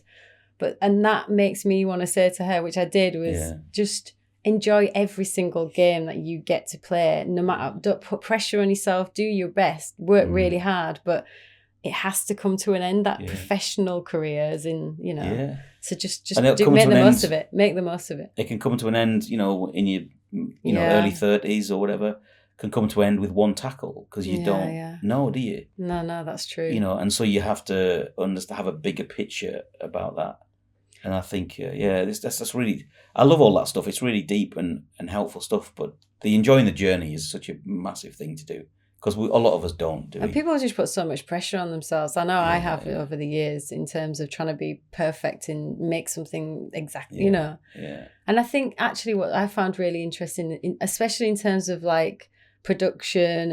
And that makes me want to say to her, which I did, was just enjoy every single game that you get to play. No matter, don't put pressure on yourself, do your best, work really hard, but it has to come to an end, that professional career, as in, you know. Yeah. So just make the most of it. Make the most of it. It can come to an end, you know, in your early 30s or whatever. Can come to an end with one tackle because you don't know, do you? No, that's true. You know, and so you have to have a bigger picture about that. And I think, that's really, I love all that stuff. It's really deep and helpful stuff. But the enjoying the journey is such a massive thing to do because a lot of us don't do it. And people just put so much pressure on themselves. I know I have over the years in terms of trying to be perfect and make something exactly, you know. Yeah. And I think actually what I found really interesting, especially in terms of like production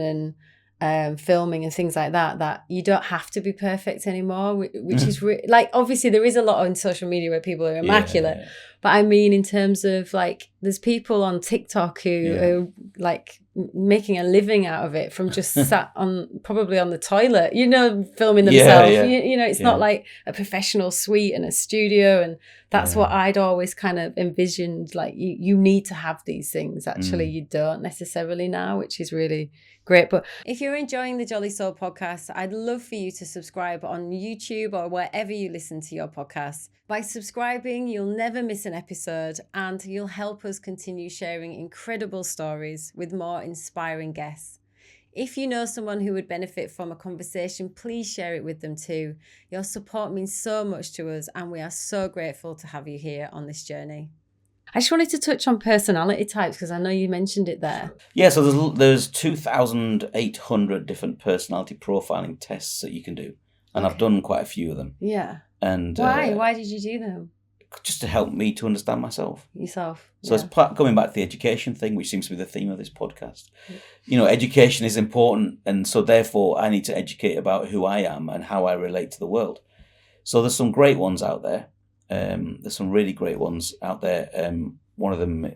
and filming and things like that you don't have to be perfect anymore, which is like, obviously there is a lot on social media where people are immaculate, but I mean in terms of like, there's people on TikTok who are like making a living out of it from just sat probably on the toilet, you know, filming themselves. You know, it's not like a professional suite and a studio, and that's what I'd always kind of envisioned, like you need to have these things. Actually you don't necessarily now, which is really great. But if you're enjoying the Jolly Soul podcast, I'd love for you to subscribe on YouTube or wherever you listen to your podcasts. By subscribing, you'll never miss an episode, and you'll help us continue sharing incredible stories with more inspiring guests. If you know someone who would benefit from a conversation, please share it with them too. Your support means so much to us, and we are so grateful to have you here on this journey. I just wanted to touch on personality types because I know you mentioned it there. Yeah, so there's 2,800 different personality profiling tests that you can do, and I've done quite a few of them. Yeah. And why? Why did you do them? Just to help me to understand myself. Yourself. So it's coming back to the education thing, which seems to be the theme of this podcast. You know, education is important, and so therefore I need to educate about who I am and how I relate to the world. So there's some great ones out there. There's some really great ones out there. One of them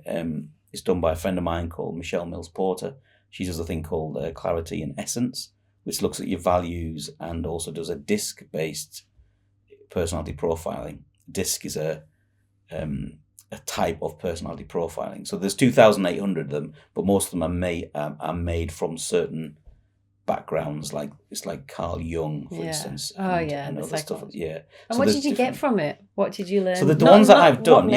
is done by a friend of mine called Michelle Mills Porter. She does a thing called Clarity and Essence, which looks at your values and also does a disc-based personality profiling. DISC is a type of personality profiling. So there's 2,800 of them, but most of them are made from certain backgrounds. Like it's like Carl Jung, for instance. And other stuff. Yeah. And so what did you get from it? What did you learn? So the ones that I've done,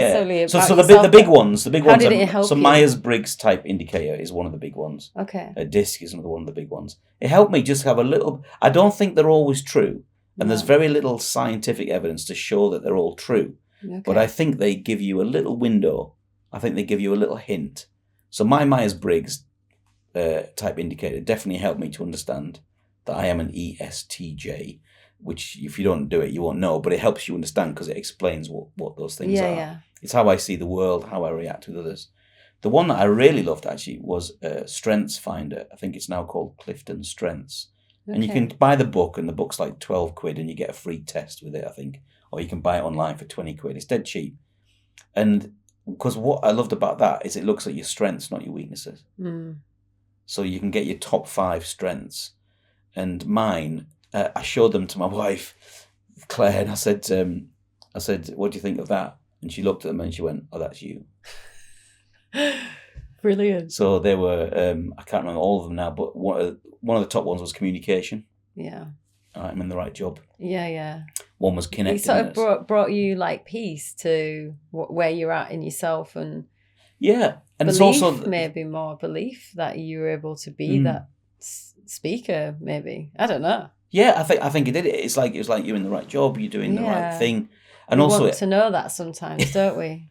So the big ones. How did it help you? Myers-Briggs type indicator is one of the big ones. Okay. A DISC is another one of the big ones. It helped me just have a little. I don't think they're always true. And there's very little scientific evidence to show that they're all true. Okay. But I think they give you a little window. I think they give you a little hint. So my Myers-Briggs type indicator definitely helped me to understand that I am an ESTJ, which if you don't do it, you won't know. But it helps you understand because it explains what those things are. Yeah. It's how I see the world, how I react with others. The one that I really loved actually was Strengths Finder. I think it's now called Clifton Strengths. Okay. And you can buy the book, and the book's like 12 quid, and you get a free test with it, I think. Or you can buy it online for 20 quid. It's dead cheap. And because what I loved about that is it looks at your strengths, not your weaknesses. So you can get your top 5 strengths. And mine, I showed them to my wife, Claire, and I said, what do you think of that? And she looked at them and she went, oh, that's you. Brilliant. So they were, I can't remember all of them now, but one of the top ones was communication. Yeah. I'm in the right job. Yeah. One was connectedness. It sort of brought you like peace to where you're at in yourself, and yeah, and belief, it's also maybe more belief that you were able to be that speaker. Maybe, I don't know. Yeah, I think it did. It was like you're in the right job, you're doing the right thing, and we also want to know that sometimes, don't we?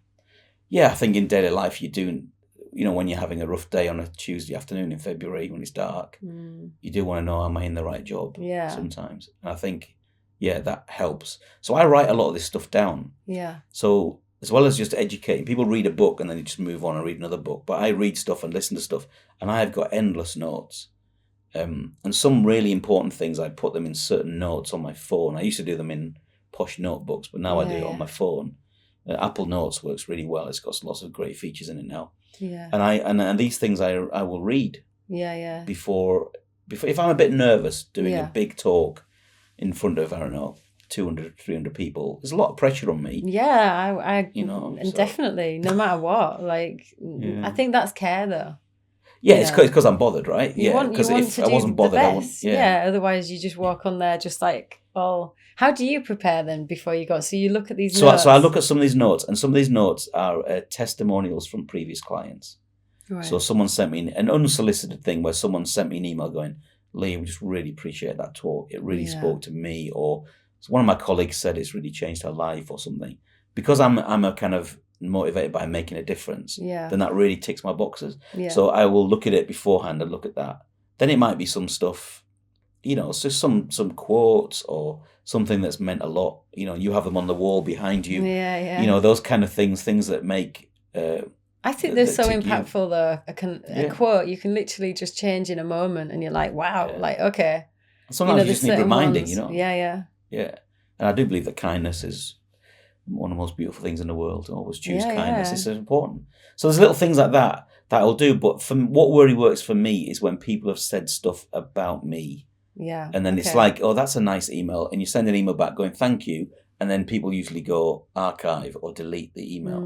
Yeah, I think in daily life you're doing. You know, when you're having a rough day on a Tuesday afternoon in February when it's dark, you do want to know, am I in the right job? Yeah. Sometimes. And I think, that helps. So I write a lot of this stuff down. Yeah. So as well as just educating, people read a book and then they just move on and read another book. But I read stuff and listen to stuff, and I've got endless notes. And some really important things, I put them in certain notes on my phone. I used to do them in posh notebooks, but now I do it on my phone. Apple Notes works really well. It's got lots of great features in it now. Yeah. And these things I will read. Yeah. Before if I'm a bit nervous doing a big talk in front of, I don't know, 200, 300 people, there's a lot of pressure on me. Yeah, I definitely, no matter what. Like, I think that's care though. Yeah, it's because I'm bothered, right? Because if I wasn't bothered, I wouldn't. Yeah, otherwise you just walk on there just like, oh. How do you prepare then before you go? So you look at these notes? So I look at some of these notes, and some of these notes are testimonials from previous clients. Right. So someone sent me an unsolicited thing where someone sent me an email going, Lee, we just really appreciate that talk. It really spoke to me. Or one of my colleagues said it's really changed her life or something. Because I'm a kind of motivated by making a difference, then that really ticks my boxes. Yeah. So I will look at it beforehand and look at that. Then it might be some stuff, so some quotes or something that's meant a lot. You have them on the wall behind you. Yeah. Those kind of things that make. I think they're so impactful though. A quote you can literally just change in a moment, and you're like, wow, like okay. Sometimes you just need reminding, Yeah. Yeah, and I do believe that kindness is one of the most beautiful things in the world. Always choose kindness. It's important. So there's little things like that I'll do. But what really works for me is when people have said stuff about me. Yeah. And then it's like, oh, that's a nice email. And you send an email back going, thank you. And then people usually go archive or delete the email.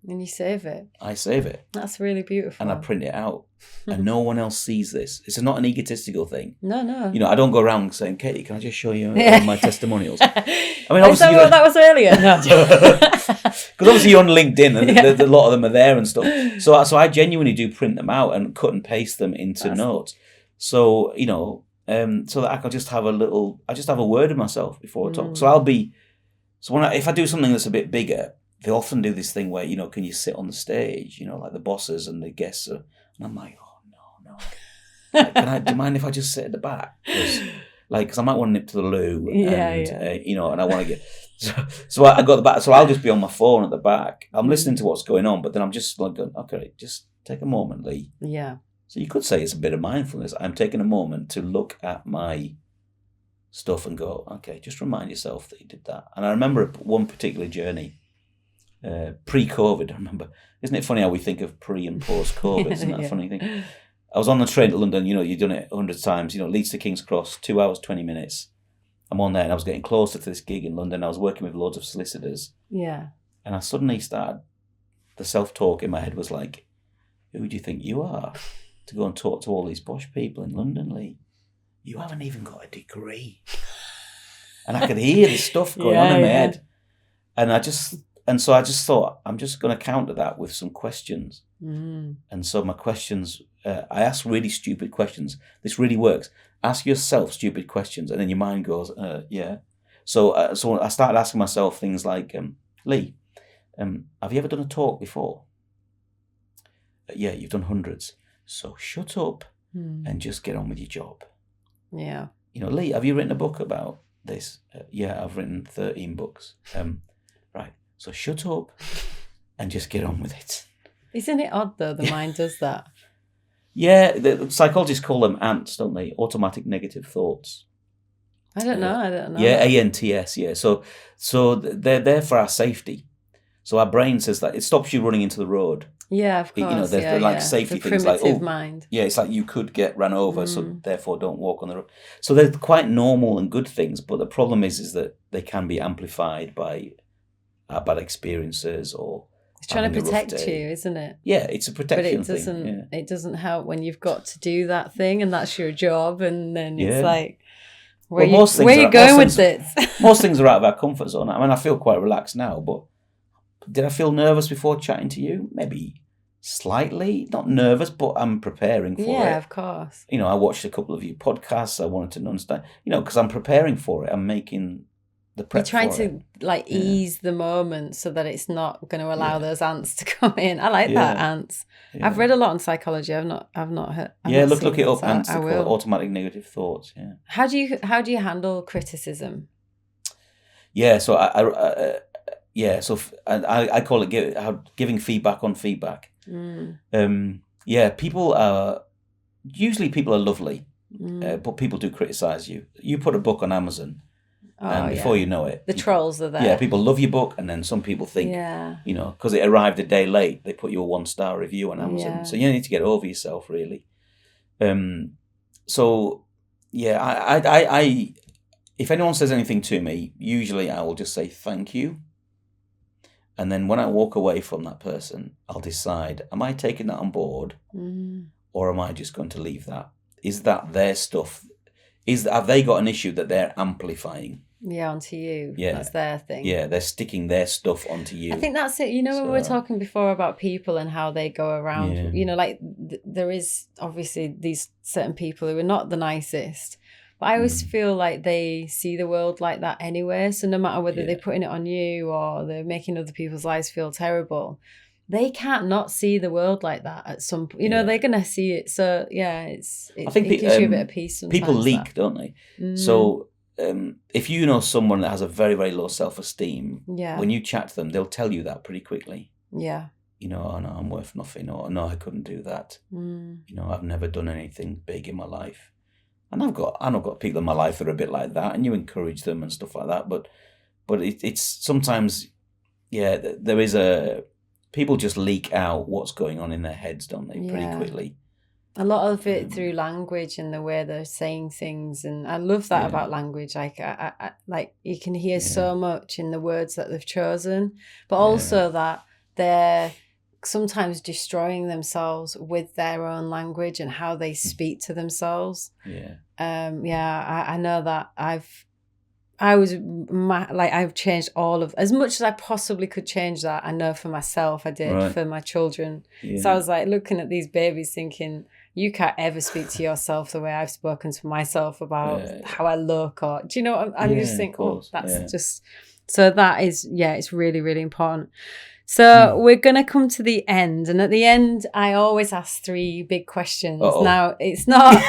And you save it. I save it. That's really beautiful. And I print it out. And no one else sees this. It's not an egotistical thing. No. I don't go around saying, Katie, can I just show you my testimonials? I mean, obviously, is that what that was earlier? No. Because obviously you're on LinkedIn and a lot of them are there and stuff. So I genuinely do print them out and cut and paste them into notes. So, so that I can just have a word of myself before I talk. So if I do something that's a bit bigger, they often do this thing where, can you sit on the stage, like the bosses and the guests and I'm like, oh no. Do you mind if I just sit at the back? Because I might want to nip to the loo and I want to get, so I got the back, so I'll just be on my phone at the back. I'm listening to what's going on, but then I'm just like, okay, just take a moment, Lee. Yeah. So you could say it's a bit of mindfulness. I'm taking a moment to look at my stuff and go, okay, just remind yourself that you did that. And I remember one particular journey, pre-COVID, I remember. Isn't it funny how we think of pre and post-COVID? Isn't that a funny thing? I was on the train to London, you've done it 100 times, Leeds to King's Cross, 2 hours, 20 minutes. I'm on there and I was getting closer to this gig in London. I was working with loads of solicitors. Yeah. And I suddenly started, the self-talk in my head was like, who do you think you are to go and talk to all these posh people in London, Lee? You haven't even got a degree. And I could hear the stuff going on in my head. And so I just thought, I'm just going to counter that with some questions. And so my questions, I ask really stupid questions. This really works. Ask yourself stupid questions, and then your mind goes, yeah. So I started asking myself things like, Lee, have you ever done a talk before? Yeah, you've done hundreds. So shut up and just get on with your job. Yeah. Lee, have you written a book about this? Yeah, I've written 13 books. Right. So shut up and just get on with it. Isn't it odd though? The mind does that. Yeah, the psychologists call them ants, don't they? Automatic negative thoughts. I don't know. Yeah, ANTS. Yeah, so they're there for our safety. So our brain says that it stops you running into the road. Yeah, of course. They're like safety the things, like mind. Yeah, it's like you could get run over, so therefore don't walk on the road. So they're quite normal and good things, but the problem is that they can be amplified by our bad experiences or. It's trying to protect you, isn't it? Yeah, it's a protection but it doesn't. thing. Yeah. It doesn't help when you've got to do that thing, and that's your job, and then it's like, where are you going with this? Most things are out of our comfort zone. I mean, I feel quite relaxed now, but did I feel nervous before chatting to you? Maybe slightly. Not nervous, but I'm preparing for it. Yeah, of course. I watched a couple of your podcasts. I wanted to understand, because I'm preparing for it. I'm making the prep. You're trying to ease the moment so that it's not going to allow those ants to come in. I like that, ants. Yeah. I've read a lot on psychology. I've not heard. Look it up. Ants. They call it automatic negative thoughts. Yeah. How do you handle criticism? Yeah. So I call it giving feedback on feedback. People are lovely, but people do criticize you. You put a book on Amazon. And before you know it, the trolls are there. Yeah, people love your book, and then some people think, because it arrived a day late, they put you a 1-star review on Amazon. Yeah. So you need to get over yourself, really. I if anyone says anything to me, usually I will just say thank you, and then when I walk away from that person, I'll decide: am I taking that on board, or am I just going to leave that? Is that their stuff? Have they got an issue that they're amplifying? Yeah, onto you. Yeah. That's their thing. Yeah, they're sticking their stuff onto you. I think that's it. When we were talking before about people and how they go around, there is obviously these certain people who are not the nicest, but I always feel like they see the world like that anyway. So no matter whether they're putting it on you or they're making other people's lives feel terrible, they can't not see the world like that at some point. They're going to see it. So, I think it gives you a bit of peace sometimes. People leak, don't they? So, if you know someone that has a very, very low self-esteem, when you chat to them, they'll tell you that pretty quickly. Yeah. Oh, no, I'm worth nothing. Or, no, I couldn't do that. I've never done anything big in my life. And I've got people in my life that are a bit like that, and you encourage them and stuff like that. But it's sometimes, there is people just leak out what's going on in their heads, don't they, pretty quickly. A lot of it through language and the way they're saying things, and I love that about language. Like, like you can hear so much in the words that they've chosen, but also that they're sometimes destroying themselves with their own language and how they speak to themselves. I know that I've changed as much as I possibly could change that. I know for myself I did, for my children. So I was like looking at these babies thinking, you can't ever speak to yourself the way I've spoken to myself about how I look, or do you know what I'm just think, just, so that is, it's really, really important. So we're going to come to the end, and at the end I always ask 3 big questions. Now it's not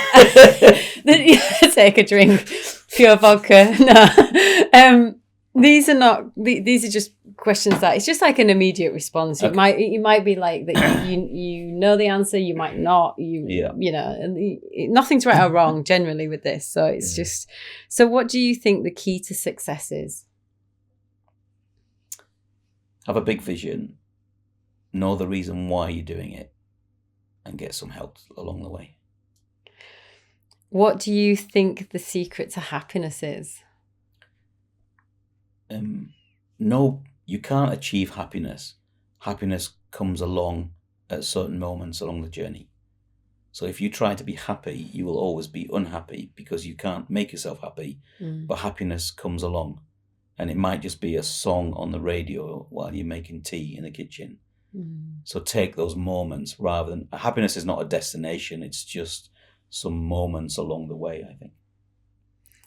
take a drink, pure vodka. No, these are just questions that it's just like an immediate response. Okay. You might be like that. You know the answer. You might not. And nothing's right or wrong generally with this. So it's just. So what do you think the key to success is? Have a big vision, know the reason why you're doing it, and get some help along the way. What do you think the secret to happiness is? No, you can't achieve happiness. Happiness comes along at certain moments along the journey. So if you try to be happy, you will always be unhappy because you can't make yourself happy, but happiness comes along. And it might just be a song on the radio while you're making tea in the kitchen. So take those moments rather than... Happiness is not a destination. It's just some moments along the way, I think.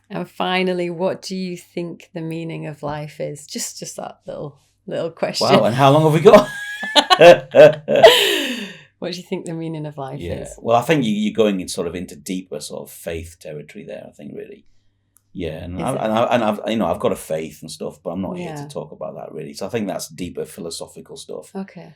And finally, what do you think the meaning of life is? Just that little question. Wow, and how long have we got? What do you think the meaning of life is? Well, I think you're going in sort of into deeper sort of faith territory there, I think, really. Yeah, I've got a faith and stuff, but I'm not here to talk about that really. So I think that's deeper philosophical stuff. Okay.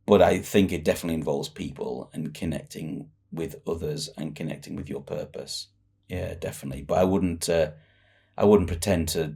But I think it definitely involves people and connecting with others and connecting with your purpose. Yeah, definitely. But I wouldn't pretend to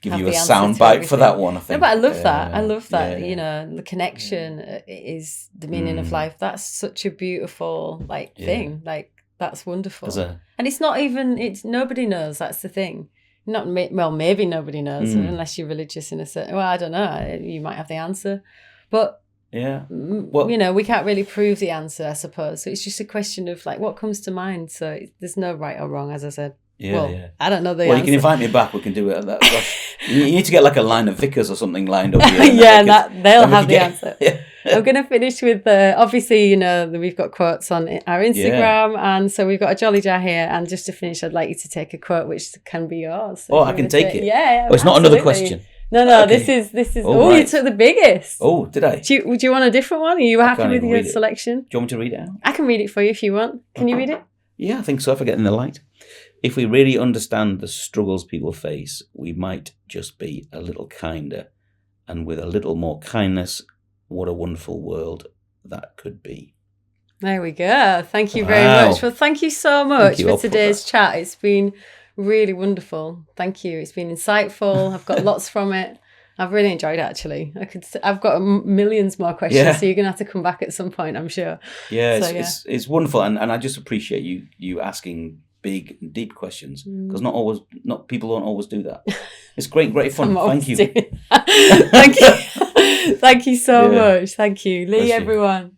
give Have you a the answer sound to bite for everything. that one, I think. No, but I love that. I love that. yeah. You know, the connection is the meaning of life. That's such a beautiful thing. Like, that's wonderful. And it's not even, nobody knows. That's the thing. Maybe nobody knows unless you're religious in a certain, well, I don't know. You might have the answer. But, well, you know, we can't really prove the answer, I suppose. So it's just a question of like what comes to mind. So there's no right or wrong, as I said. I don't know the answer. Well, you can invite me back. We can do it at that. You need to get like a line of vicars or something lined up here. They'll have the answer. Yeah. I'm going to finish with obviously, you know, we've got quotes on our Instagram, and so we've got a jolly jar here. And just to finish, I'd like you to take a quote which can be yours. So I can take it. Yeah. Oh, it's not another question. No. Okay. This is. Right. You took the biggest. Oh, did I? Do you want a different one? Are you happy with your selection? Do you want me to read it out? I can read it for you if you want. Can you read it? Yeah, I think so. If I get in the light. If we really understand the struggles people face, we might just be a little kinder. And with a little more kindness, what a wonderful world that could be. There we go. Thank you very much. Well, thank you so much for today's chat. It's been really wonderful. Thank you. It's been insightful. I've got lots from it. I've really enjoyed it, actually. I've got millions more questions, so you're going to have to come back at some point, I'm sure. Yeah, it's wonderful. And I just appreciate you asking big and deep questions, because not people don't always do that. It's great fun. Thank you. Thank you. Thank you so much. Thank you, Lee. Everyone.